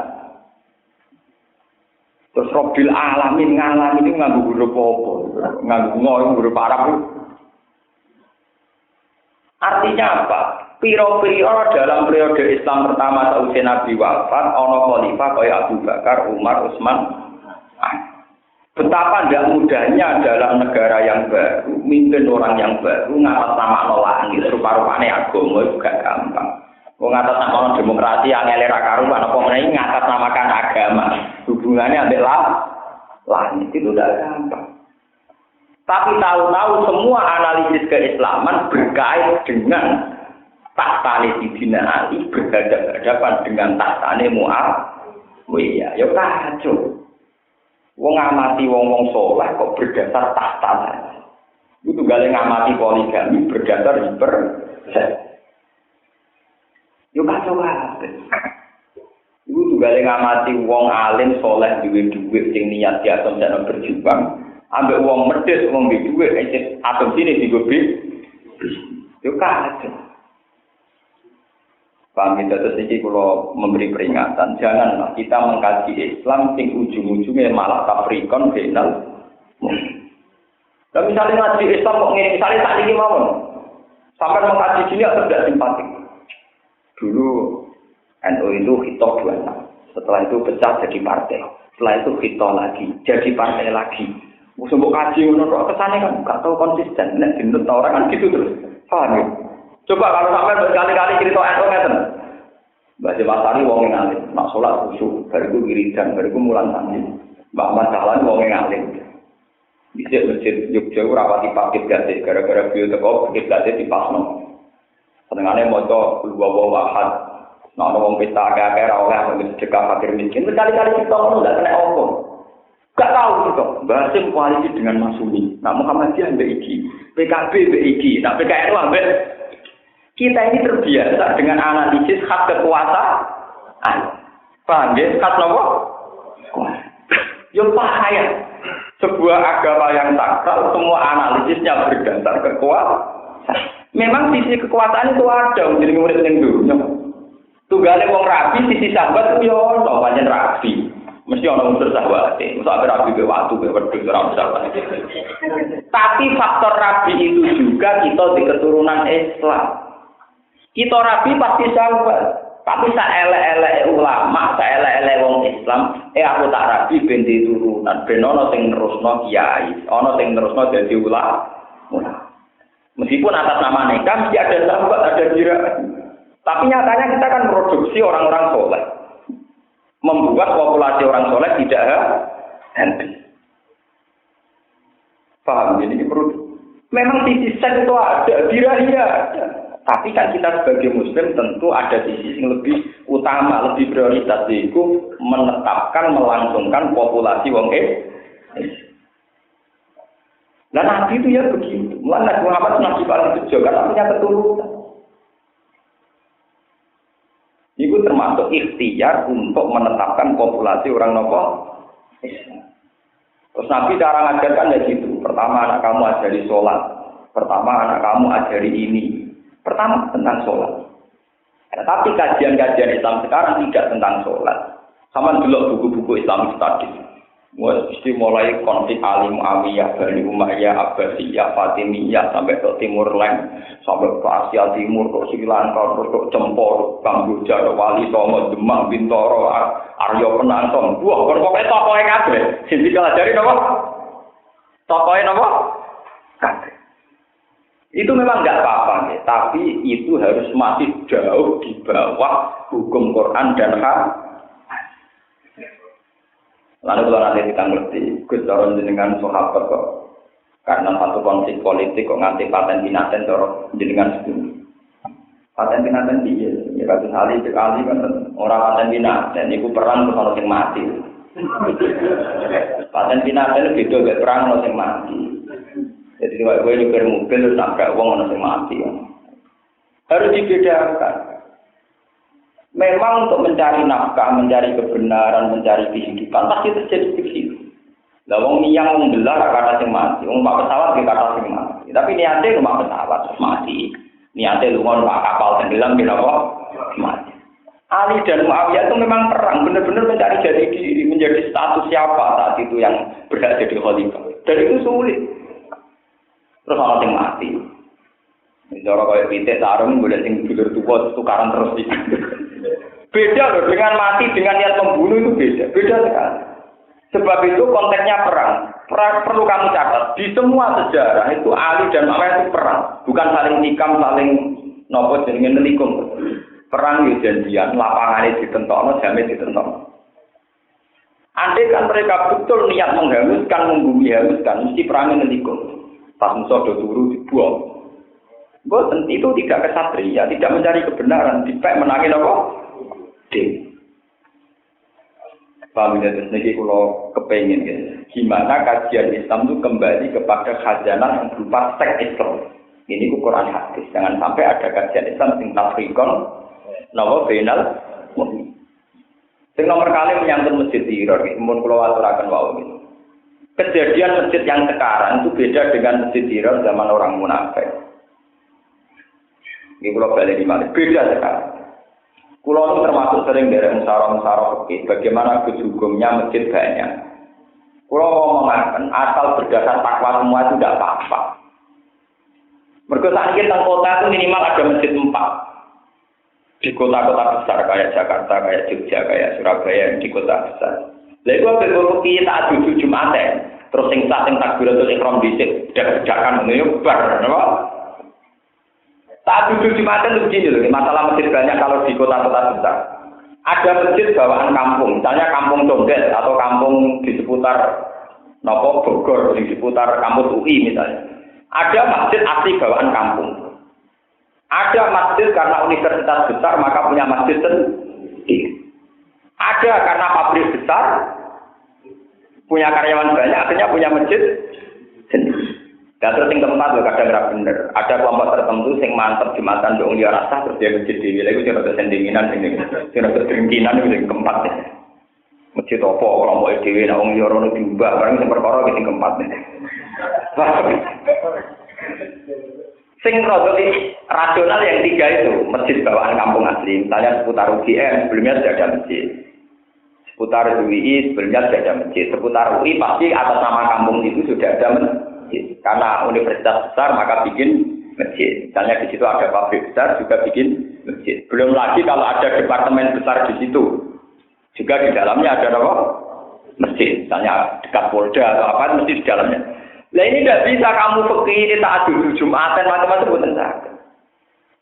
Terus Rabbil Alamin ngalamin itu nganggu huruf apa? Nganggu huruf Arab. Artinya apa? Piro-piro dalam periode Islam pertama sausé Nabi wafat, ana khalifah kaya Abu Bakar, Umar, Utsman. Betapa tidak mudahnya dalam negara yang baru, mimpin orang yang baru, ngatasnamakan langit, rupa-rupane agama itu gak gampang. Ngatasnamakan demokrasi yang elera karuan, apa meneh ngatasnamakan agama. Hubungannya adalah langit itu tidak gampang. Tapi tahu-tahu semua analisis keislaman berkait dengan tahtane Sidina Ali berhadapan dengan tahtane Muawiyah. Ya kacau. Wong ngamati wong-wong saleh kok berdasar tahta. Itu gale ngamati poligami berdasar hiperseks. Yo kacau kabeh. Iku juga ngamati wong alim saleh duwe dhuwit sing niat biasa nek berjuang Ambek wong medhit wong di dhuwit asumsine digo yo kacau. Paham itu terus ini kalau memberi peringatan, janganlah kita mengkaji Islam sing ujung-ujungnya malah tafrikon final. Dan misalnya ngaji Islam kok ngene, misalnya saat ini mawon, sampai mengkaji sini atau tidak simpatik. Dulu NU itu hitop 26, setelah itu pecah jadi partai, setelah itu hitop lagi, jadi partai lagi. Musuh kaji menurut kesannya kan nggak tahu konsisten, nek dinut orang kan gitu terus, paham ya? Coba kalau sampai berkali-kali cerita NU ngeten. Mbak Jepasari wong ngalim, nak sholat khusyuk, bariku wiridan, bariku mulan sanjil. Mbak Ahmad Dahlan wong ngalim. Bisa masjid Jogja rapati pakit gadis, gara-gara beliau teko pakit gadis di pasno. Senengane maca luwa wahad. Nah wong pesta agak-agak ra oleh sedekah fakir miskin. Berkali-kali kita ngono ndak kena opo. Gak tahu gitu. Basim koalisi dengan Masumi. Nah Muhammadiyah mbek iki, PKB mbek iki, nah PKNU mbek kita ini terbiasa dengan analisis hak kekuasaan. Paham ya? Hak apa? Yang bahaya. Sebuah agama yang sakral, semua analisisnya berdasar kekuasaan. Memang sisi kekuasaan itu ada. Jadi murid yang dulu. Tugale wong rabi, sisi sahabat itu ya ono, pancen rabi. Mesti ono unsur sahabat. Masa rabi ke waktu, ke wedhus ora sahabat. Tapi faktor rabi itu juga kita di keturunan Islam. Kita rabi pasti sahabat, tapi saelek-elek ulama, saelek-elek wong Islam, aku tak rabi ben diturunan, ben ana sing nerusno kiai, ana sing nerusno dadi ulama. Meskipun atas nama nikah mesti ada sahabat, ada jira. Tapi nyatanya kita kan produksi orang-orang soleh, membuat populasi orang soleh tidak habis. Paham? Jadi perlu. Memang sisi seks itu ada, dirahia ada. Tapi kan kita sebagai muslim tentu ada sisi yang lebih utama, lebih prioritas, yaitu menetapkan, melangsungkan populasi wong Nah Nabi itu ya begitu. Mulai Nabi Muhammad Nabi paling bejo karena punya keturunan. Itu termasuk ikhtiar untuk menetapkan populasi orang nopo Islam. Terus Nabi cara ngajarkan ya gitu. Pertama anak kamu ajari sholat. Pertama anak kamu ajari ini. Pertama tentang sholat. Nah, tapi kajian-kajian Islam sekarang tidak tentang sholat. Sama dulu buku-buku Islam tadi. Mesti mulai konflik Ali Muawiyah, Bani Umayyah, Abbasiyah, Fatimiyah sampai ke Timur Leng, sampai ke Asia Timur, ke Sri Lanka, ke Cempor, Kamboja, ke Wali Songo, Demak, Bintoro, Aryo Penantong. Wah, pokoknya tokohnya kabeh. Sing dipelajari napa? Tokohnya napa? Kabeh. Itu memang nggak apa-apa, ya. Tapi itu harus masih jauh di bawah hukum Quran dan hadis. Lalu kalau nanti kita ngerti, Gus Caron jenengan sahabat kok, karena satu konflik politik kok nganti paten binaten Caron jenengan setuju. Paten binaten dia, ya kasus Ali sekali kan orang paten binaten, itu perang terus orang yang mati. Paten binaten itu beda perang orang yang mati. Jadi kalau gue nyupir mobil terus nabrak uang orang yang mati. Harus dibedakan. Memang untuk mencari nafkah, mencari kebenaran, mencari kehidupan pasti terjadi di situ. Lah wong niyang membelah kata sing mati, wong numpak pesawat ki kata sing mati. Tapi niate numpak pesawat terus mati. Niate lunga numpak kapal tenggelam ki napa? Mati. Ali dan Muawiyah itu memang perang, benar-benar mencari jati diri, menjadi status siapa saat itu yang berhak jadi khalifah. Dan itu sulit. Terus ana sing mati. Cara kaya pitik sarung golek sing dulur tuwa tukaran terus iki. Beda loh dengan mati dengan niat membunuh itu beda. Beda sekali. Sebab itu konteksnya perang. Perang perlu kamu catat. Di semua sejarah itu Ali dan Muawiyah itu perang, bukan saling nikam, saling nopo jenenge nelikum. Perang yo janjian, lapangane ditentokno, jame ditentokno. Andai kan mereka betul niat menghanguskan, membumi hanguskan, mesti perangnya nelikum. Pas musuh do turu dibuang. Boten itu tidak kesatria, tidak mencari kebenaran, dipek menangi apa? Paham ya, terus niki kalau kepengen ya, gimana kajian Islam itu kembali kepada khazanah yang berupa seks Islam. Ini Quran hadis, jangan sampai ada kajian Islam yang tafrikon, nawa final, mukmin. Sing nomor kali menyangkut masjid Tiror, mun kula aturaken wau. kejadian masjid yang sekarang itu beda dengan masjid Hira zaman orang munafik. Ini kalau balik di mana? Beda sekarang. Kulo itu termasuk sering dari musara-musara fikih. Bagaimana kejugumnya masjid banyak. Kulo mengatakan asal berdasar takwa semua itu tidak apa-apa. Mereka saat ini tentang kota itu minimal ada masjid 4. Di kota-kota besar kayak Jakarta, kayak Jogja, kayak Surabaya, di kota besar. Lalu aku berpikir tak ada Jumat terus sing takbiratul ihram dhisik dedakan ngene bar napa? Tak duduk Jumatan itu begini loh, masalah masjid banyak kalau di kota-kota besar. Ada masjid bawaan kampung, misalnya kampung Condet atau kampung di seputar Nopo Bogor, di seputar kampus UI misalnya. Ada masjid asli bawaan kampung. Ada masjid karena universitas besar maka punya masjid sendiri. Ada karena pabrik besar punya karyawan banyak akhirnya punya masjid sendiri. Dan terus yang keempat loh kadang nggak bener. Ada kelompok tertentu yang mantep Jumatan dong dia rasa terus dia masjid dewi. Lalu dia rasa sendinginan, dia rasa dengkinan itu yang keempat ya. Masjid apa kelompok dewi, nah orang dia orang diubah barang yang perkara yang keempat nih. Sing rodok rasional yang 3 itu masjid bawaan kampung asli. Misalnya seputar UGM sebelumnya sudah ada masjid. Seputar UI sebelumnya sudah ada masjid. Seputar UI pasti atas nama kampung itu sudah ada masjid. Karena universitas besar maka bikin masjid. Misalnya di situ ada pabrik besar juga bikin masjid. Belum lagi kalau ada departemen besar di situ, juga di dalamnya ada apa? Masjid. Misalnya dekat Polda atau apa, mesti di dalamnya. Nah ini tidak bisa kamu fikih ini tak adu Jumatan macam-macam bukan saja.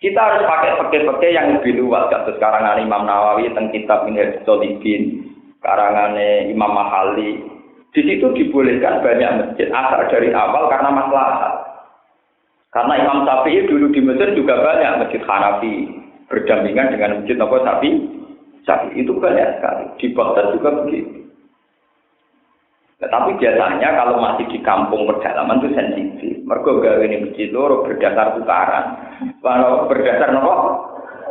Kita harus pakai fikih-fikih yang lebih luas. Kasus karangan Imam Nawawi tentang kitab Minhajul Talibin, karangan Imam Mahali. Di situ dibolehkan banyak masjid asal dari awal karena maslahat. Karena Imam Syafi'i dulu di Mesir juga banyak masjid Hanafi berdampingan dengan masjid Syafi'i itu banyak sekali. Di Baghdad juga begitu. Tetapi biasanya kalau masih di kampung pedalaman itu sensitif. Mergo gawe ini masjid loro berdasar tukaran. Kalau berdasar apa?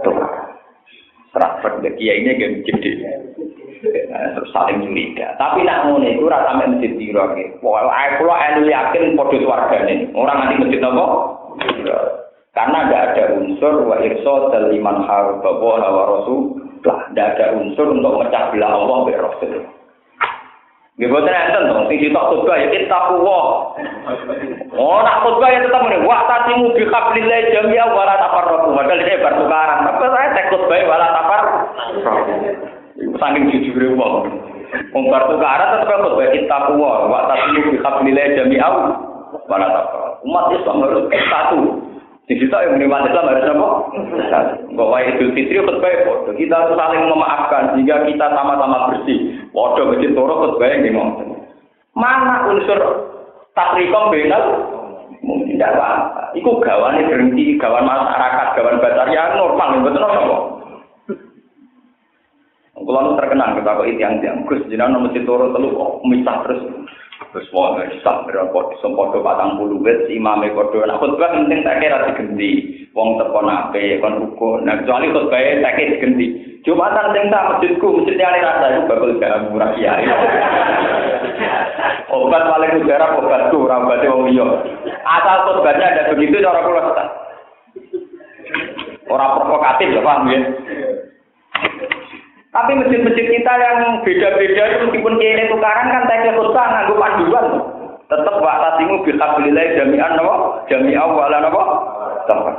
Tukaran. Serat kiainya ge masjid. Terus saling curiga. Tapi nak ngono iku ora sampe masjid Hira iki. Pokoke kula elu yakin padha wargane. Ora nganti masjid apa? Karena tidak ada unsur wa irsad liman harba wa rasul. Tidak ada unsur untuk memecah belah Allah be Rasul. Nggih boten enten to, sing ditok khotbah ya taqwa. Oh, nak khotbah ya tetep ngene, wa tatimu bi hablillah jami'a wa la tafarraqu. Padahal iki bar tukaran. Apa saya tek khotbah wa la tafarraqu. Saking jujure wong. Wong bar tukaran tetep khotbah taqwa, wa tatimu bi hablillah jami'a wa la tafarraqu. Umat Islam harus satu. Di situ yang menerima Islam harus apa? Bahwa Idul Fitri khutbah bodoh. Kita harus saling memaafkan sehingga kita sama-sama bersih. Bodoh masjid toro khutbah yang ngomong. Mana unsur tatrikom benar? Mungkin tidak apa-apa. Iku gawane berhenti, gawan masyarakat, gawan basaria normal, betul apa? Kalau terkenal kita kok itu yang Gus jenengan masjid toro telu kok misah terus. Terus mau ngesak berapa sempodo 40 wit imame padha nek khotbah penting tak kira digenti wong teko nape kon rukun nek kecuali khotbah tak kira digenti Jumatan sing tak masjidku masjid liyane rasa iku bakal gak murah kiai obat paling udara obatku ora obate wong liya asal khotbahnya ada begitu cara kula ora provokatif ya paham ya. Tapi masjid-masjid kita yang beda-beda itu meskipun kiai tukaran kan teknik khutbah nganggo panduan. Tetap wa tatimu bi hablillah jami'an napa? Jami'a wa la napa? Tempat.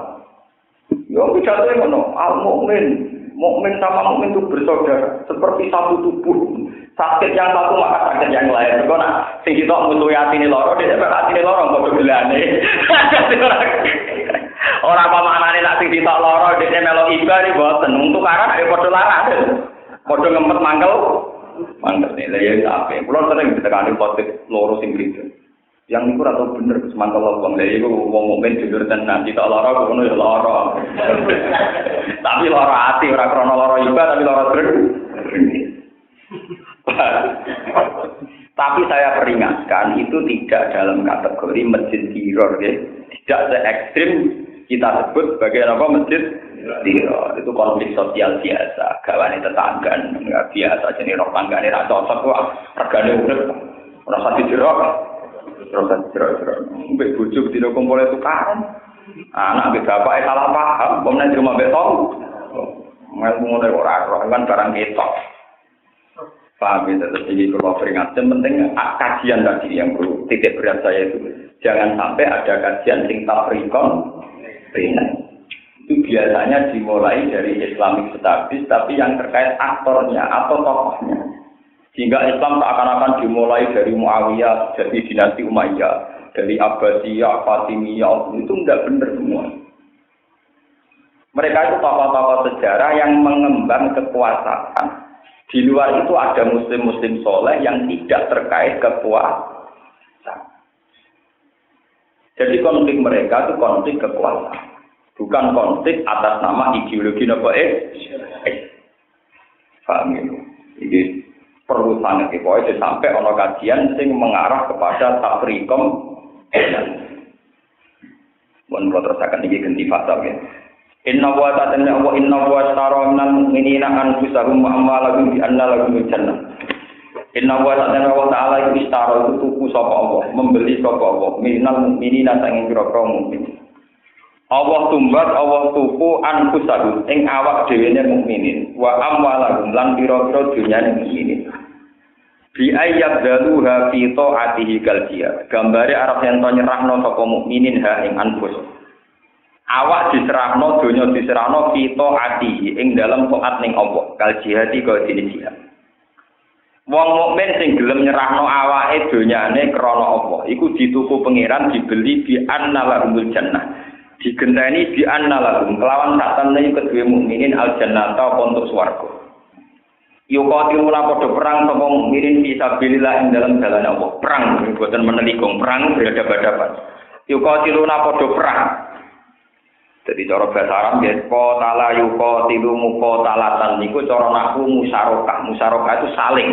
Yo bicara ngono, mukmin sama mukmin itu bersaudara, seperti satu tubuh. Sakit yang satu maka sakit yang lain. Kok nak sing sitok musuhi atine loro, dhewe atine loro padha gelane. Ora apa maknane nak sing sitok loro dhewe melo iba iki boten. Untuk arah ayo padha laras. Padha ngempet mangkel nih, lah ya sampe. Kulo sering ditekani potik loro sing gitu. Yang niku ora tau bener semangkel wong lha iku wong mukmin jujur tenan, kita lara ngono ya lara. Tapi lara ati ora krana lara iba tapi lara dreng. Tapi saya peringatkan itu tidak dalam kategori masjid teror ya. Tidak se-ekstrim kita sebut sebagai apa masjid teror. Itu konflik sosial biasa, gawane tetangga enggak biasa jenenge rok tanggane ra cocok kok regane urip. Rasa dijerok. Rasa dijerok. Mbek bojo dina kumpul tukaran. Anak mbek bapake salah paham, pomene di rumah beton. Mel ngono ora kan barang ketok. Paham ya, terus ini kalau peringatkan, penting kajian tadi yang perlu titik berat saya itu. Jangan sampai ada kajian sing tafrikon itu biasanya dimulai dari Islamic Studies, tapi yang terkait aktornya atau tokohnya. Sehingga Islam seakan-akan dimulai dari Muawiyah, dari dinasti Umayyah, dari Abbasiyah, Fatimiyah, itu enggak benar semua. Mereka itu tokoh-tokoh sejarah yang mengemban kekuasaan. Di luar itu ada muslim-muslim soleh yang tidak terkait kekuasaan. Jadi konflik mereka itu konflik kekuasaan. Bukan konflik atas nama ideologi apa paham itu? Ini perlu sangat itu sampai ono kajian sing mengarah kepada tafriqom. Mohon terus akan ini ganti fasal ya. Inna wa ta'ala wa inna wa tara minal mu'minina anfusahum wa amwalahum bi anna lahum jannah. Inna wa ta'ala iku istara itu tuku sapa Allah, membeli sapa Allah minal mu'minina sanging pira-pira mukmin. Allah tumbat Allah tuku anfusahum ing awak dhewe mukminin wa amwalahum lan pira-pira dunyane mukminin. Bi ayyab daluha fi ta'atihi kalbiya. Gambare arep yen to nyerahno sapa mukminin ha ing anfus. Awak diserahno, donya diserahno kita ati ing dalam taat ning Allah. Kal jihadi kaya dene jihad. Wong mukmin sing gelem nyerahno awake donyane krana Allah, iku dituku pangeran dibeli bi annalahumul jannah. Digenteni bi annalahum kelawan satene kedue mukminin al jannah ta untuk swarga. Yuqatilu la padha perang sapa mukminin fi sabilillah ing dalam dalan Allah. Perang boten menelikung, perang berhadapan-hadapan. Yuqatilu la padha perang. Jadi cara bahasa Arab ya qatala yuqatilu muqatalatan niku cara nahwu musyarakah. Musyarakah itu saling.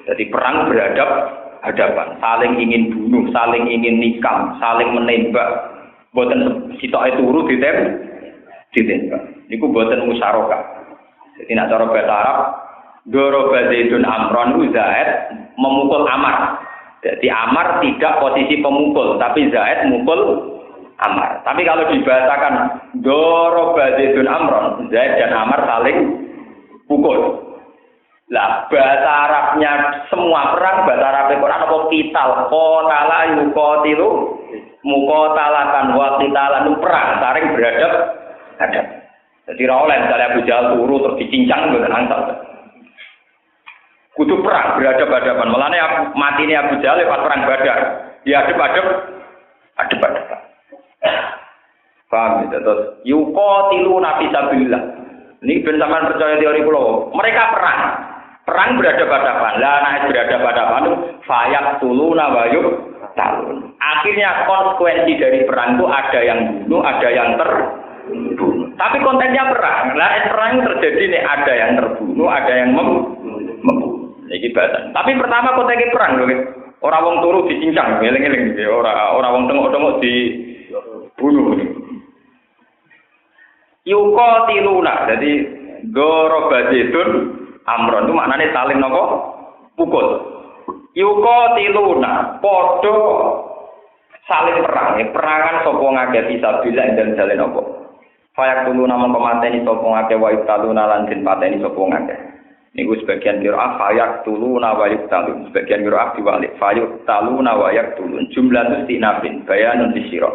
Jadi perang berhadapan, saling ingin bunuh, saling ingin nikam, saling menembak. Mboten sitoke turu ditembak. Niku mboten musyarakah. Jadi nek cara bahasa Arab Doroba Zaidun Amron Zaid memukul Amar. Jadi Amar tidak posisi pemukul, tapi Zaid mukul Amar. Tapi kalau dibahasakan Doroba Zaidun Amron, Zaid dan Amar saling pukul. Lah bahasa Arabnya semua perang bahasa Arab Quran apa qital, qatala yuqatilu, muqatalatan wa qitalan perang, saling berhadapan. Jadi ra oleh misalnya Abu Jahal turu terus dicincang mboten angsal. Kudu perang berhadapan-hadapan. Mulane matine Abu Jahal pas perang Badar, dia hadap-hadap. Paham ya? Terus yuqatiluna fi sabilillah. Ini ben sampean percaya teori kula. Mereka perang berhadapan-hadapan. Lah nek berhadapan-hadapan fayaqtuluna wa yuqtalun. Akhirnya konsekuensi dari perang itu ada yang bunuh, ada yang terbunuh. Tapi kontennya perang. Lah perang terjadi nih ada yang terbunuh, ada yang membunuh. Iki bahasan. Tapi pertama kontennya perang lho. Ora wong turu dicincang, eling-eling iki. Ora wong tengok-tengok dibunuh. Yuqatiluna. Jadi Dorobajedun Amron itu maknanya saling nopo pukul. Yuqatiluna padha saling perang. Perangan sapa ngakeh fisabilillah dan jalan apa. Fayaqtuluna mongko mateni sapa ngakeh wa yuqtaluna lan den pateni sapa ngakeh. Niku sebagian qiraah fayaqtuluna wa yuqtalun. Sebagian qiraah diwalik fayaqtaluna wa yaqtulun. Jumlah istinafin bayanun disyira.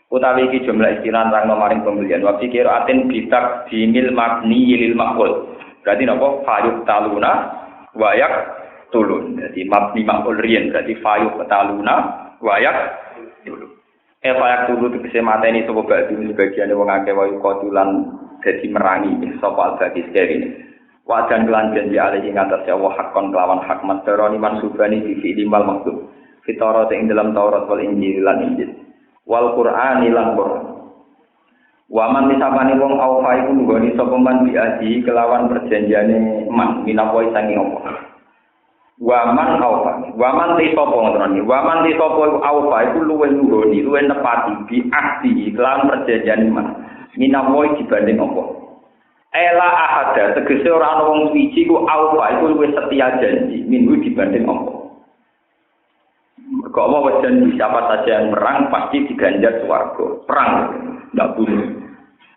Utawi iki jumlah istilah rang maring pembelian. Wa qiraatin bitak dinil mabni lil maqul. Berarti napa fayaqtaluna wa yaqtulun. Jadi mabni maqul riyen berarti fayaqtaluna wa yaqtulun. Fayaqtulu tegese mateni sapa badhe sebagian wong akeh wa yuqatulan dadi merangi sapa al-badis kene. Wajan kelan janji alih ing atas Allah hakon kelawan hak masteroni mansubani fi limal maktub fitara ing dalam Taurat wal Injil lan Injil wal Qur'an lan Qur'an wa man misapane wong aufa iku nggoni sapa man biadi kelawan perjanjiane man minapoi sangi apa wa man aufa wa man ti sapa ngoten wa man ti sapa aufa iku luwih nggoni luwih nepati biadi kelawan perjanjiane man minapoi dibanding apa Ela ahada tegese ora ana wong suci ku aufa iku luwih setia janji minggu dibanding apa. Kok Allah wajan siapa saja yang perang pasti diganjar swarga. Perang, enggak bunuh.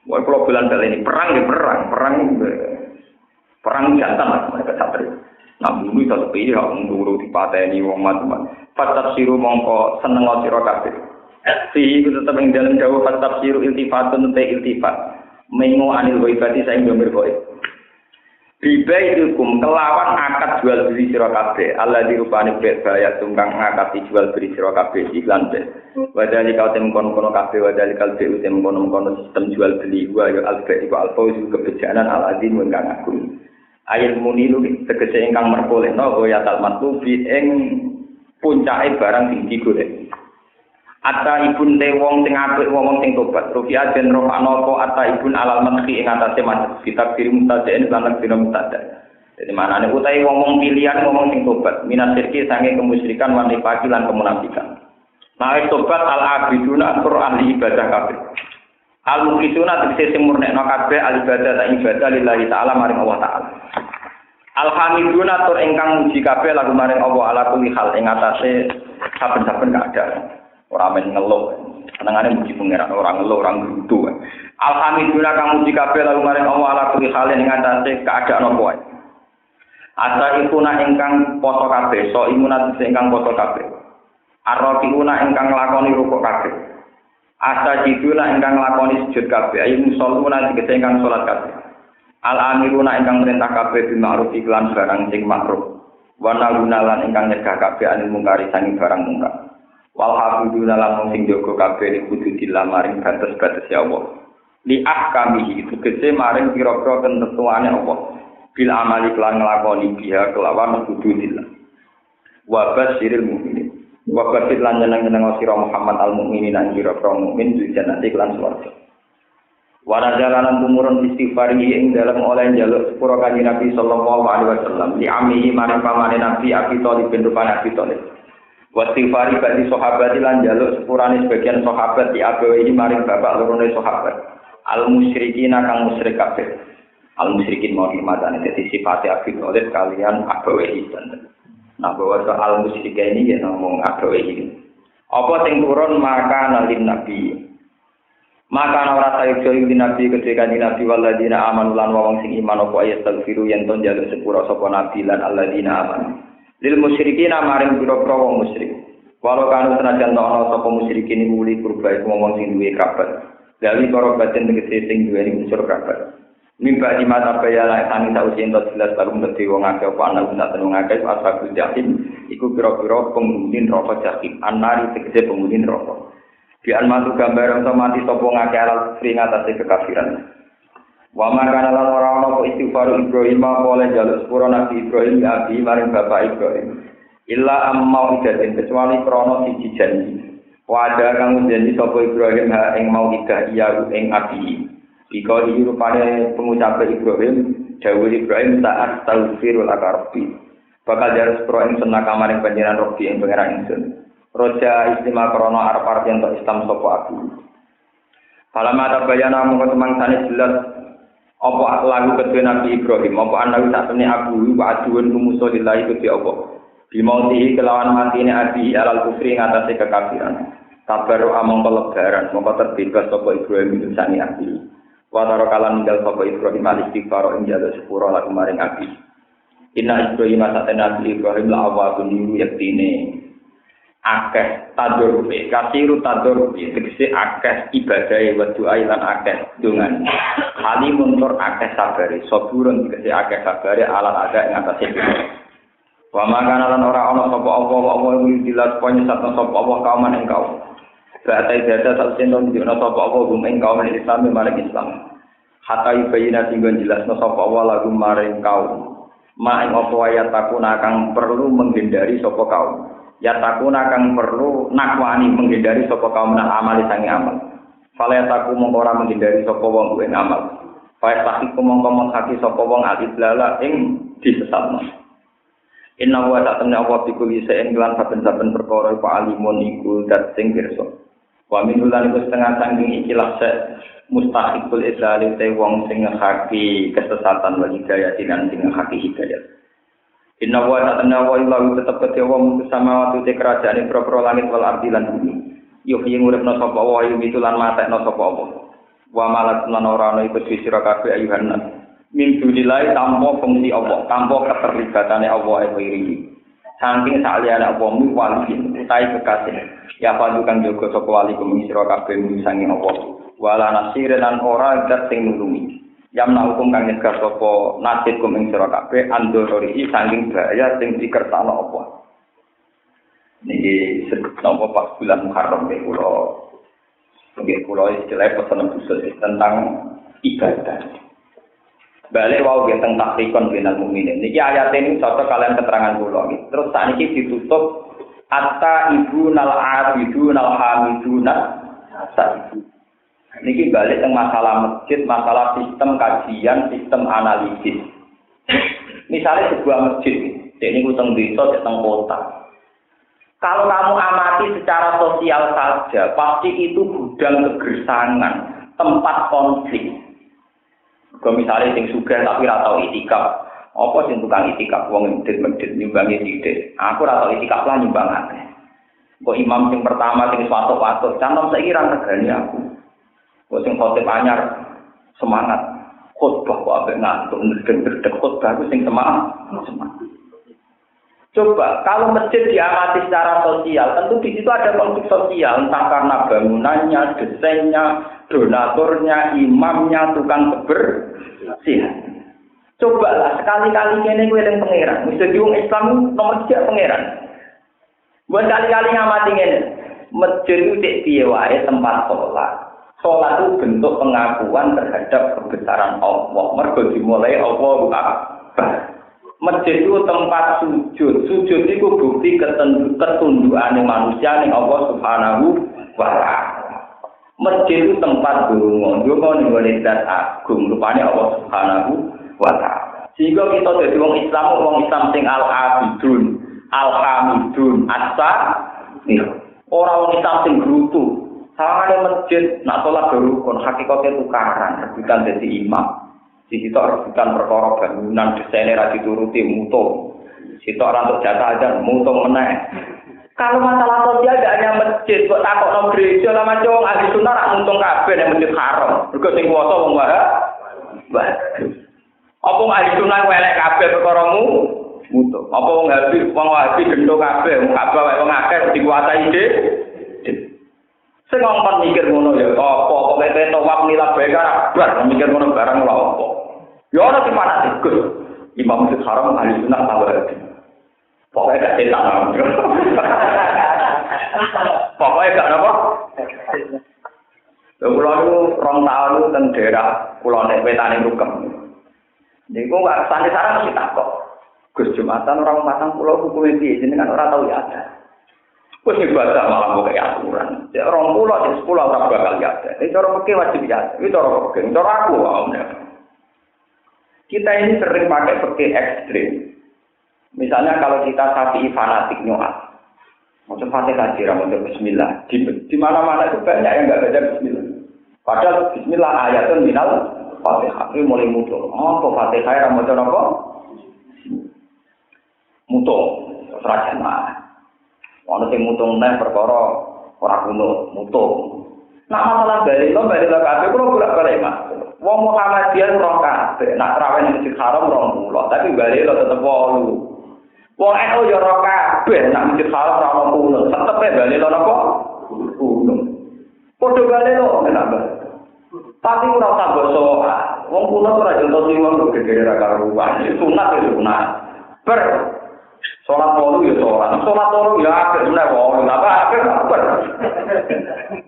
Wah, kalau bilang kali ini perang ya perang jantan lah mereka satria. Nah bunuh satu pihak mengguru dipateni wong macam-macam. Fatab siru mongko seneng sira kabeh. Si itu tetap yang dalam jauh fatab siru iltifatun te iltifat. Mengo anil waibati saing domir goib. Bibaitukum kelawan akad jual beli sira kabeh. Allah dirupani bayat tunggang akad jual beli sira kabeh iklan be. Wadali kau tem kono-kono kabeh wadali kal be tem kono-kono sistem jual beli wa ya alfa iku alfa kebijakan al-azim ingkang agung. Ayat munilu tegese ingkang merkolehno ya talmat tubi ing puncake barang sing digolek. Ata ibun te wong sing apik wong sing tobat. Rufiat den rofano apa ata ibun alal madhi ing atase macet kitab kirim mutadeen lan dina mutada. Jadi manane utahe wong pilihan wong sing tobat minas sirki sange kemusyrikan lan nifaq lan kemunafikan. Nah tobat al abiduna tur ahli ibadah kabeh. Al mukhisuna tegese sing murnekno kabeh al ibadah ta ibadah lillahi taala maring Allah taala. Alhamdulillah tur ingkang muji kabeh lagu maring Allah ala kulli hal ing atase saben-saben keadaan. Ora men ngeluh. Senengane muji pangeran ora ngeluh ora ngrutu. Alhamdulillah kang muji kabeh lagu maring Allah ala kulli hal ing atase keadaan apa wae. Asa ikuna ingkang poso kabeh, so imunat ingkang poso kabeh. Arrofiuna ingkang nglakoni rukuk kabeh. Asa jiduna ingkang nglakoni sujud kabeh. Ayu musalluna ingkang salat kabeh. Al-amiruna ingkang perintah kabeh bil ma'ruf iklan barang sing makruh. Wa nahuna lan ingkang nyegah kabeh anil mungkari sanging barang mungkar. Wal hafiduna lan sing jaga kabeh li hududillah maring batas-batas ya Allah. Li ahkamihi tegese maring pira-pira ketentuane Allah. Bil amali lan nglakoni biha kelawan hududillah. Wa basyiril mukminin. Wa basyir lan nyeneng-nyeneng sira Muhammad al-mukminin lan pira-pira mukmin di jannati lan swarga. Wana jalanan tumurun istighfari ing dalam oleh jaluk sepura kanjeng Nabi sallallahu alaihi wasallam li amihi marang pamane Nabi Abi Thalib bin Rupane Abi Thalib. Wa istighfari bagi sahabat lan jaluk sepurane sebagian sahabat di abewi maring bapak lorone sahabat. Al musyrikin kang musyrik kabeh. Al musyrikin mau dimatane dadi sifate Abi Thalib kalian abewi dan. Nah bahwa soal musyrikin ini ya ngomong abewi. Apa sing turun maka nalin Nabi maka ora sae joyo Nabi ketika Nabi waladina amanu lan wong sing iman apa ayat tagfiru yen ton jaluk sepura sapa nabi lan alladina amanu lil musyrikin maring pira-pira wong musyrik walau kanu senajan ana sapa musyrikin muli kurba iku wong sing duwe kabar dari korobaten tegese sing duwe unsur kabar mimba di mata bayala tani sausi entuk jelas tarum dadi wong akeh apa ana guna tenung akeh ashabul jahim iku pira-pira penghuni neraka jahim anari tegese penghuni neraka. Di almatu gambar untuk mati sopong ngake alal kufri ngatasi kekafiran. Wa makana lan ora ana apa istighfar Ibrahim oleh jaluk sepura Nabi Ibrahim abi maring bapak Ibrahim. Illa ammau idatin kecuali krana siji janji. Wada kang janji sapa Ibrahim ha ing mau idah iya ing abi. Bika dirupane pengucap Ibrahim dawuh Ibrahim taat taufirul akarbi. Bakal jaluk sepura ing senaka maring panjenengan Rabbi ing pangeran ingsun. Roja istimewa krono arep yen tok Islam sapa aku. Falama tabayana mung semangsane jelas apa lagu kedue Nabi Ibrahim apa ana sak temne aku wa aduun musuh lillahi kedhe apa. Bimauti kelawan matine abi alal kufri ngatasi kekafiran. Tabaru among lebaran mongko terbebas sapa Ibrahim sani abi. Wa tarakalan ninggal sapa Ibrahim al-istighfar ing jaluk sepura laku maring abi. Inna Ibrahim satana Ibrahim la awabun yaktine akeh tadurbe kasiru tadurbe tegese akeh ibadah wa doa lan akeh dongan halimun tur akeh sabare saburun tegese akeh sabare alat ada ing atase wa mangana lan ora ana sapa apa dilas poin satu sapa apa kaum ing kaum batai data tak sendon dina sapa apa ing kaum Islam maring Islam hatta ibayina tinggon jelasno sapa apa lagu maring kaum ma ing apa ayat takuna kang perlu menghindari sapa kaum ya takuna kang perlu nakwani menghindari sapa kaum nang amali sange amal. Fala taku mongko ora menghindari sapa wong kuwi amal. Fa takiku mongko menghaki sapa wong al-idlala ing disesatno. Inna wa ta'ala wa bi kulli shay'in lan saben-saben perkara iku alimun iku dat sing pirsa. Wa min lan iku setengah sanging ikilah mustahiqul idlali te wong sing ngaki kesesatan wa hidayah lan sing ngaki hidayah. Inna wa ta'ala wa illahu tetep kedhe wa sama watu te kerajaan pro langit wal ardi lan bumi. Yo yen uripna sapa wa yu mitulan matekna sapa apa. Wa malak lan ora ana iku sira kabeh ayuhan nas. Min dunilai tanpa fungsi Allah, tanpa keterlibatane Allah iri. Saking saliyane Allah mu wali utai kekasih. Ya padha kang jaga sapa wali kum sira kabeh sange Allah. Wala nasiran lan ora zat sing nulungi. Yamna hukum kang nyegah sapa nasib kum ing sira kabeh andorori saking bahaya sing dikertakno apa. Niki napa pas bulan Muharram iki kula istilah pesen khusus tentang ibadah. Balik wau tentang takrikon binal mukminin. Niki ayat ini cocok kalian keterangan kula. Terus sakniki ditutup atta ibu nal abidu nal hamiduna sa'idu. Niki balik tentang masalah masjid, masalah sistem kajian, sistem analisis. Misalnya sebuah masjid, ini utang desa, utang kota. Kalau kamu amati secara sosial saja, pasti itu gudang kegersangan, tempat konflik. Kalau misalnya sing sugih tapi ora tau itikaf, apa sing tukang itikaf wong medhit-medhit nyumbangi sithik. Aku ora tau itikaf lah nyumbang akeh. Kok imam sing pertama sing suatu-suatu, cantom saiki ra regani aku. Kok sing khotib anyar semangat khotbah kok ambek ngantuk ndek khotbah ku sing semangat. Coba kalau masjid diamati secara sosial, tentu di situ ada konflik sosial, entah karena bangunannya, desainnya, donaturnya, imamnya, tukang kebersihan. Coba lah sekali-kali kene kowe eling pangeran, mesti wong Islam nomor 3 pangeran. Buat kali-kali ngamati ngene, masjid itu cek piye wae tempat sholat. Sholat itu bentuk pengakuan terhadap kebesaran Allah. Mergo dimulai Allahu Akbar. Masjid itu tempat sujud. Sujud itu bukti ketundukan manusia ning Allah Subhanahu wa Ta'ala. Masjid itu tempat donga. Donga ning gone zat agung rupane Allah Subhanahu wa Ta'ala. Sehingga kita dadi wong Islam sing al-abidun, al-hamidun, as-sa'ir. Ora wong Islam sing grutu. Sawangane masjid nak salat rukun hakikate tukaran, rebutan dadi imam. Di situ rebutan perkara bangunan desainnya ra dituruti mutung. Situ ora untuk jatah aja mutung meneh. Kalau masalah sosial tidak hanya masjid, kok takokno gereja lah macam ahli sunnah ra mutung kabeh nek masjid haram. Mergo sing kuwasa wong wae. Apa ahli sunnah welek kabeh perkaramu mutung. Apa wong habis gendho kabeh, wong kabeh wae wong akeh dikuasai dhewe. Sing ngomong mikir ngono ya apa kok pepe tawaf nilai bae bar mikir ngono barang lha apa. Ya ora fanatik Gus. Imam Masjid Haram ahli sunnah tawar. Pokoke gak setan. Pokoke gak apa? Lha kula niku 2 tahun teng daerah kula nek wetane Rukem. Niku gak sane sareng mesti takok. Gus Jumatan orang matang kula hukume piye jenengan ora tau ya ada. Wes ibadah malah kok kayak aturan. Cek 20 cek 10 ora bakal ya. Iki cara mesti wajib ya. Iki cara kok cara aku wae. Kita ini sering pakai fikih ekstrim. Misalnya kalau kita Syafi'i fanatik nyoat. Macam Fatihah kira mau bismillah. Di mana-mana itu banyak yang enggak baca bismillah. Padahal bismillah ayatun minal Fatihah. Ini mulai mutung. Oh, Fatihah ra maca napa? Mutung. Serajan mah. Ono sing mutung neh perkara ora kuno mutung. Nak masalah bali kabeh kula bolak-balik Mas. Wong Muhammadiyah ora kabeh, nak trawen ning Masjid Haram 20, tapi bali tetep 8. Wong NU ya ora kabeh, nak Masjid Haram ora kuno, tetep bali napa? Kuno. Padha bali lho kenapa? Tapi ora usah basa. Wong kuno ora jentos wong gegere ra karuan. Sunat ya sunat. Sholat tolu ya sholat tolu ya akhir sebenarnya wong apa akhir apa?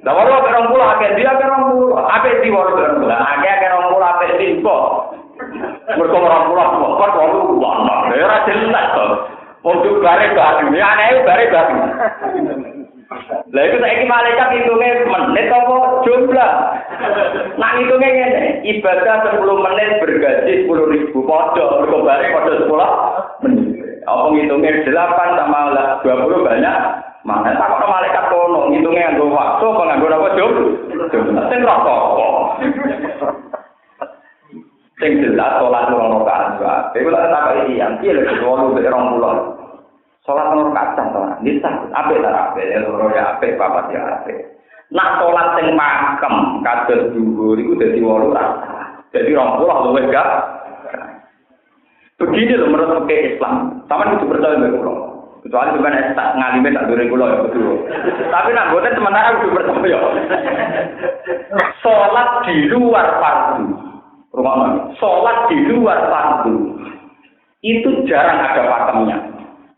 Dah walau akhir 20 akhir dia akhir 20 akhir di walau akhir 20 akhir di kok. Mereka 20 kok walau wah era jelas kok. Untuk bare bagi ya aneh bare bagi. Lah itu saiki malaikat hitungnya menit apa jumlah. Nak hitungnya ngene, ibadah 10 menit bergaji 10.000 padha, mergo bare padha 10 menit. Apa ngitungnya 8 sama 20 banyak. Mana tak kok malaikat kono ngitungnya nganggo waktu apa nganggo apa jum? Sing rokok. Sing sing jelas salat 2 rakaat wae. Iku lek tak iki yang piye lek 8 mek 20. Salat 2 rakaat to. Nisa apik ta apik ya loro ya apik papat ya apik. Nak salat sing makem kados dhuwur iku dadi 8 rakaat. Jadi 20 luwih gak. Begini loh menurut fikih Islam. Sama itu percaya mbek kula. Kecuali sampeyan tak ngalime tak durung kula ya betul. Tapi nak boten sementara kudu percaya. Salat di luar fardu. Rumah salat di luar fardu. Itu jarang ada pakemnya.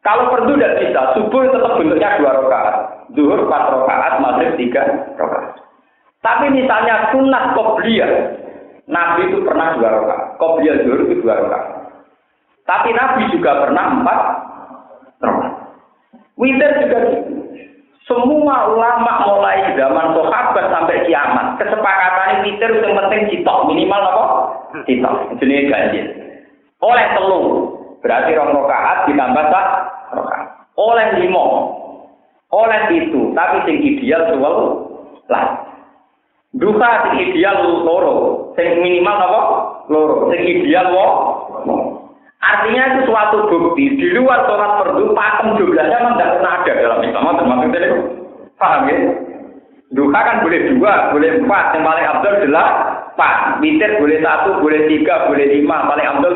Kalau fardu tidak bisa, subuh tetap bentuknya 2 rakaat. Zuhur 4 rakaat, maghrib 3 rakaat. Tapi misalnya sunat qobliyah, Nabi itu pernah 2 rakaat. Qobliyah zuhur itu 2 rakaat. Tapi Nabi juga pernah 4 rakaat. Witir juga gitu. Semua ulama mulai zaman sahabat sampai kiamat kesepakatan witir yang penting citok minimal apa? Citok. Jenis ganjil. Oleh 3 berarti 2 rakaat ditambah 1 rakaat. Oleh 5. Oleh itu, tapi sing ideal 12. Duha sing ideal 2. Sing minimal apa? 2. Sing ideal 2. Artinya itu suatu bukti di luar sholat fardu pakem jumlahnya memang tidak pernah ada dalam Islam. Termasuk itu paham ya? Duha kan boleh 2, boleh 4. Yang paling abdul adalah 4. Witir boleh 1, boleh 3, boleh 5. Paling abdul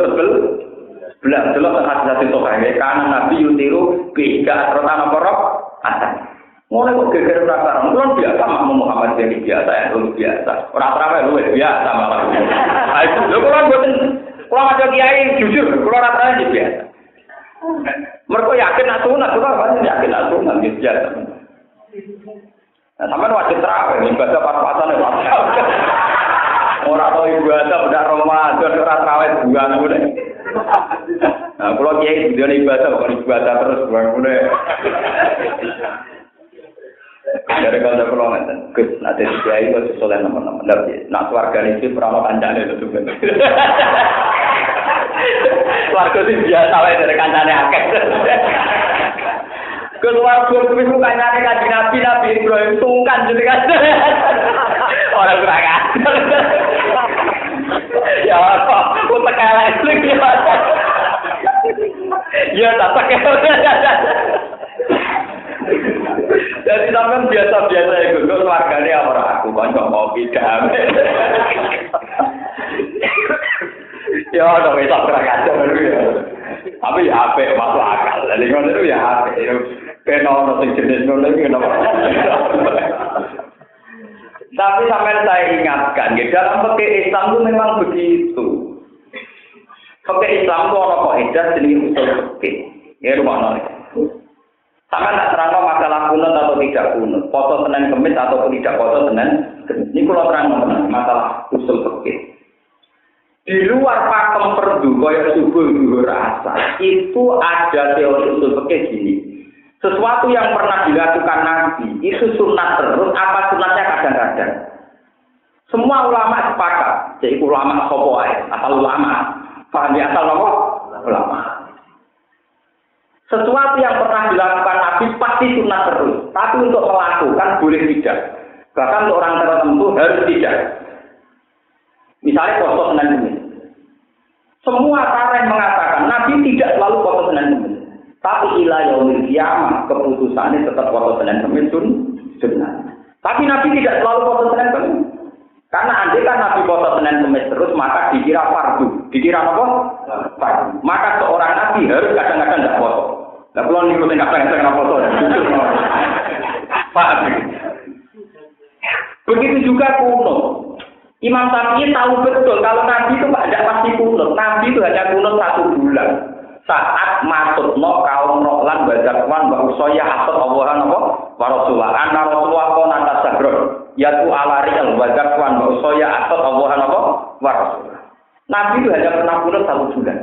11. Jelas hadis itu kan ya. Karena Nabi yutiru beda rotan apa roh atas. Mulai kok geger perasaan. Kulon biasa makmum Muhammad jadi biasa ya, lu biasa. Orang terawih lu biasa malah. Itu lho kulon boten. Kalau ada kiai jujur, kalau rata-rata dia biasa. Mereka yakin nak sunat, kalau yakin nak sunat dia biasa. Nah, sampai wajib terawih, ibadah pas-pasan ya pas. Orang tahu ibadah udah Ramadan, orang terawih bulan udah. Nah, kalau kiai dia ibadah, bukan ibadah terus bulan udah. Dari kalau pulau nanti, Gus, nanti kiai itu sesuai nama-nama. Nak keluarga ini pernah kancane itu juga. Keluarga itu biasa lah dari kancane akeh. Keluarga itu kancane kaji Nabi Ibrahim sungkan jadi kan. Orang kurang ajar. Ya apa? Untuk kalah itu gimana? Ya tak pakai. Jadi sampean biasa-biasa ya Gus, keluargane ora aku kanca ngopi damai. Ya ora wis tak kerja ya. Tapi ya apik masuk akal. Jadi ngono itu ya apik. Ben ono sing jenis ngono iki kenapa. Tapi sampean saya ingatkan, ya dalam fikih Islam itu memang begitu. Fikih Islam itu ono kaidah jenenge usul fikih. Ya rumakno. Sama tak terang masalah kunut atau tidak kunut, poso Senin Kemis atau tidak poso Senin Kemis. Ini kalau terang masalah usul fikih. Di luar pakem fardu kaya subuh zuhur asar itu ada teori usul fikih gini. Sesuatu yang pernah dilakukan Nabi itu sunat terus apa sunatnya kadang-kadang. Semua ulama sepakat, jadi ulama sapa ae, asal ulama. Paham ya asal apa? Ulama. Sesuatu yang pernah dilakukan Nabi pasti sunat terus. Tapi untuk melakukan boleh tidak. Bahkan untuk orang tertentu harus tidak. Misalnya poso Senin Kemis. Semua tarikh mengatakan Nabi tidak selalu poso Senin Kemis. Tapi ila yaumil qiyamah keputusannya tetap poso Senin Kemis sunnah. Tapi Nabi tidak selalu poso Senin Kemis. Karena andai kan Nabi poso Senin Kemis terus maka dikira fardu. Dikira apa? Fardu. Maka seorang Nabi harus kadang-kadang tidak poso. Lah kalau ngikutin kadang-kadang poso. Paham? Begitu juga kunut. Imam Syafi'i tahu betul kalau Nabi itu tidak pasti kunut. Nabi itu hanya kunut 1 bulan. Saat matutno kaum Rohlan Bazakwan Mbak Usoya Asad Allahan apa? Warasulah. Anna Rasulullah kona tasagron. Yaitu alari'al Bazakwan Mbak Usoya Asad Allahan apa? Warasulah. Nabi itu hanya pernah kunut 1 bulan.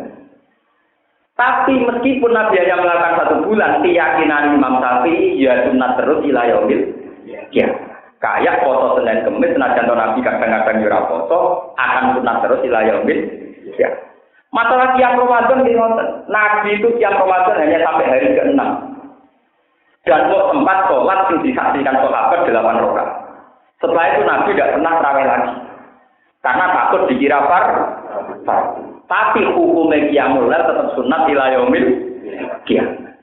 Tapi meskipun Nabi hanya melakukan 1 bulan, keyakinan Imam Syafi'i ya sunat terus ila yaumil ya. Kayak poso Senin Kemis, senajan Nabi kadang-kadang ora poso, akan sunat terus ila yaumil ya. Masalah tiang Ramadan di Nabi itu tiang Ramadan hanya sampai hari ke-6. Dan kok sempat sholat yang disaksikan sahabat 8 rakaat. Setelah itu Nabi tidak pernah tarawih lagi. Karena takut dikira tapi hukumnya qiyamul lail tetap sunat ila yaumil qiyamah.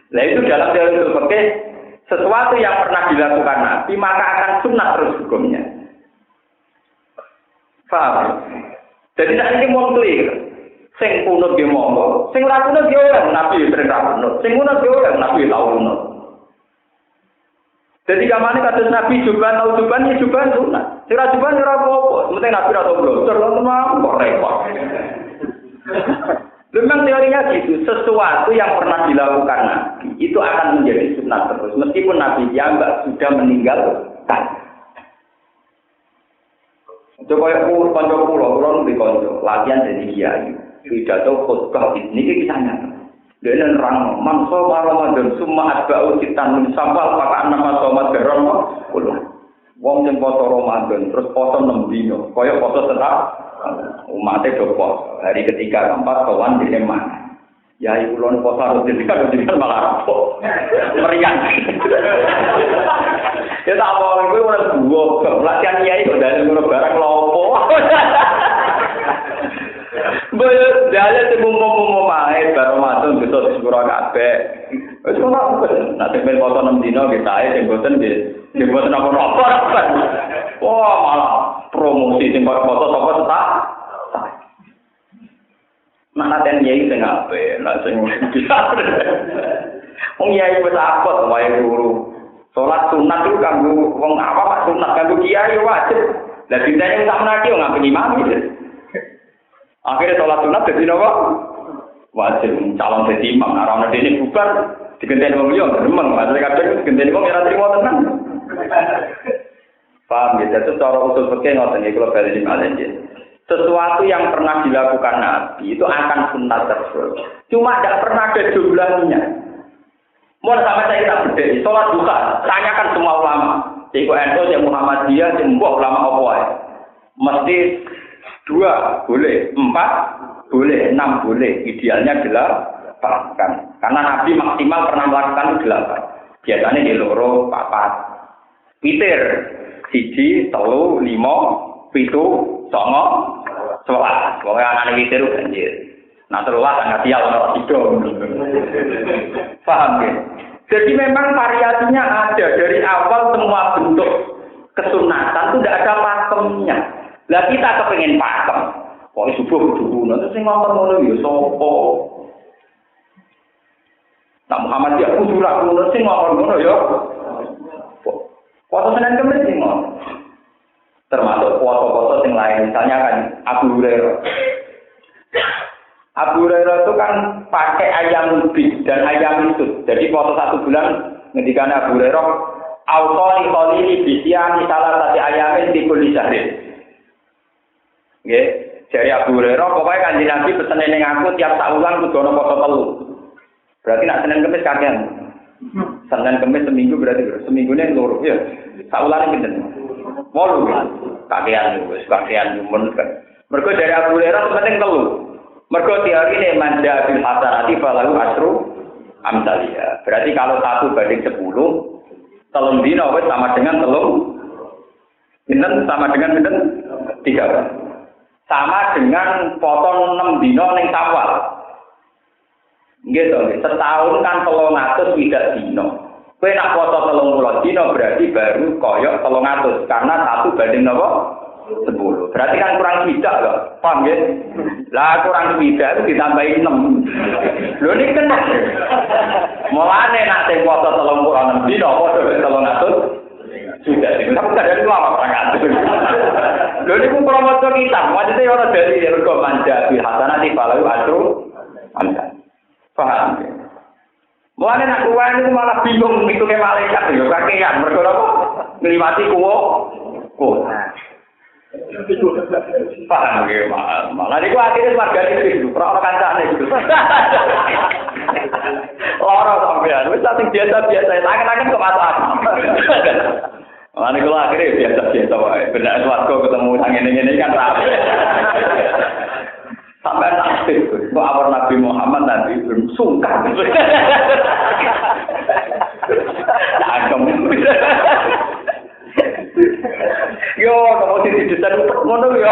Nah itu dalam teori fikih sesuatu yang pernah dilakukan Nabi maka akan sunat terus hukumnya. Paham? Jadi nek iki mung clear. Sing kunut ge monggo, sing ora kunut ge ora Nabi sering ra kunut. Sing kunut ge ora Nabi tau kunut. Jadi kamane kados Nabi juban tau juban ya juban sunat. Sing ra juban ora apa-apa. Penting Nabi ora tau blontor kok repot. Memang teorinya gitu, sesuatu yang pernah dilakukan Nabi itu akan menjadi sunat terus meskipun Nabi yang sudah meninggalkan. Coba aku kanca kula nu dikonco, latihan jadi kiai. Pidato khutbah ini kisahnya. Dene nerang mangsa Ramadan summa atba'u kitan min sambal maka nama somat geron kula. Wong sing poso Ramadan terus poso 6 dino, kaya poso tetap umate do poso. Hari ketiga keempat kawan dene mana. Ya iku lon poso harus dikira malah apa. Meriang. Ya tak mau kowe ora duwo, latihan kiai kok dalem ngono barang lopo. Boyo dalem temung-temung mae bar Ramadan bisa disepuro kabeh. Wis ngono nek ben foto 6 dino nggih sae sing boten nggih boten apa-apa. Wah, malah promosi sing foto sapa tak. Mana ten yai sing ape, nek sing bisa. Wong yai wis apot wae guru. Salat sunat itu kanggo wong apa Pak sunat kanggo kiai wajib. Lah dintene tak menaki wong ngapain imam iki. Akhirnya salat sunat dadi napa? Wajib calon dadi imam. Ora ono dene bubar digenteni wong liya gremeng, padahal kadang digenteni wong ora trimo tenan. Paham ya, itu cara usul fikih ngoten iki kula bali malih. Sesuatu yang pernah dilakukan Nabi itu akan sunat terus. Cuma tidak pernah ada jumlahnya. Mau sama saya tak beda, sholat duha, tanyakan semua ulama. Cik Endo, Cik Muhammadiyah, Cik Mbok, ulama apa ya? Mesti 2 boleh, 4 boleh, 6 boleh. Idealnya 8 kan. Karena Nabi maksimal pernah melakukan 8. Biasanya di loro, 4. Witir, 1, 3, 5, 7, 9, 11. Pokoknya anak witir banjir. Nah terulah sangat sial orang itu. Paham ya? Jadi memang variasinya ada dari awal semua bentuk kesunatan itu tidak ada pakemnya. Lah kita kepengen pakem. Kok subuh dulu nanti sing ngomong ya sopo. Nah Muhammad ya kudu ra ngono sing ngomong ya. Foto Senin Kamis sing ngomong. Termasuk foto-foto yang lain, misalnya kan Abu Hurairah. Abu Hurairah itu kan pakai ayam lebih dan ayam itu. Jadi foto 1 bulan ketika Abu Hurairah autoli kholili bisiani salah satu ayamin di kulli syahrin. Nggih, dari Abu Hurairah pokoknya Kanjeng Nabi pesen ning aku tiap saulan kudu ana foto 3. Berarti nak Senin Kamis kakean. Senin Kamis seminggu berarti seminggunya loro ya. Saulane pinten? 8. Kakean wis kakean men kan. Mergo dari Abu Hurairah penting 3. Mergo teori ini manja bil hasanati falahu asru amsalia. Berarti kalau 1 banding 10, 3 dino wis sama dengan 3. Pinten sama dengan pinten? 3. Sama dengan potong 6 dino ning Syawal. Nggih to, setahun kan 300 widak dino. Kowe nak foto 30 dino berarti baru koyok 300 karena 1 banding napa? 10. Berarti kan kurang tidak loh. Paham ya? Lah kurang tidak itu ditambahin 6. Lho ini kan mulane nak sing foto 36 dino foto 300 sudah tapi dari lama sangat. Lho niku promotor kita, maksudnya ora dari rego manja bi hasanati falahu asru amsal. Paham ya? Mulane nak kuwi niku malah bingung ngitune malaikat yo kakean mergo apa? Ngliwati kuwo. Paham ya, malah niku akhirnya warga itu ora ono kancane gitu. Ora sampean, wis sing biasa-biasa, tangan-tangan kok masalah. Malah niku akhirnya biasa-biasa wae. Benar swarga ketemu sang ngene-ngene kan rapi. Sampai nanti, kok awal Nabi Muhammad nanti belum sungkan. Cangkem. Yo, kamu di desain upet ngono ya.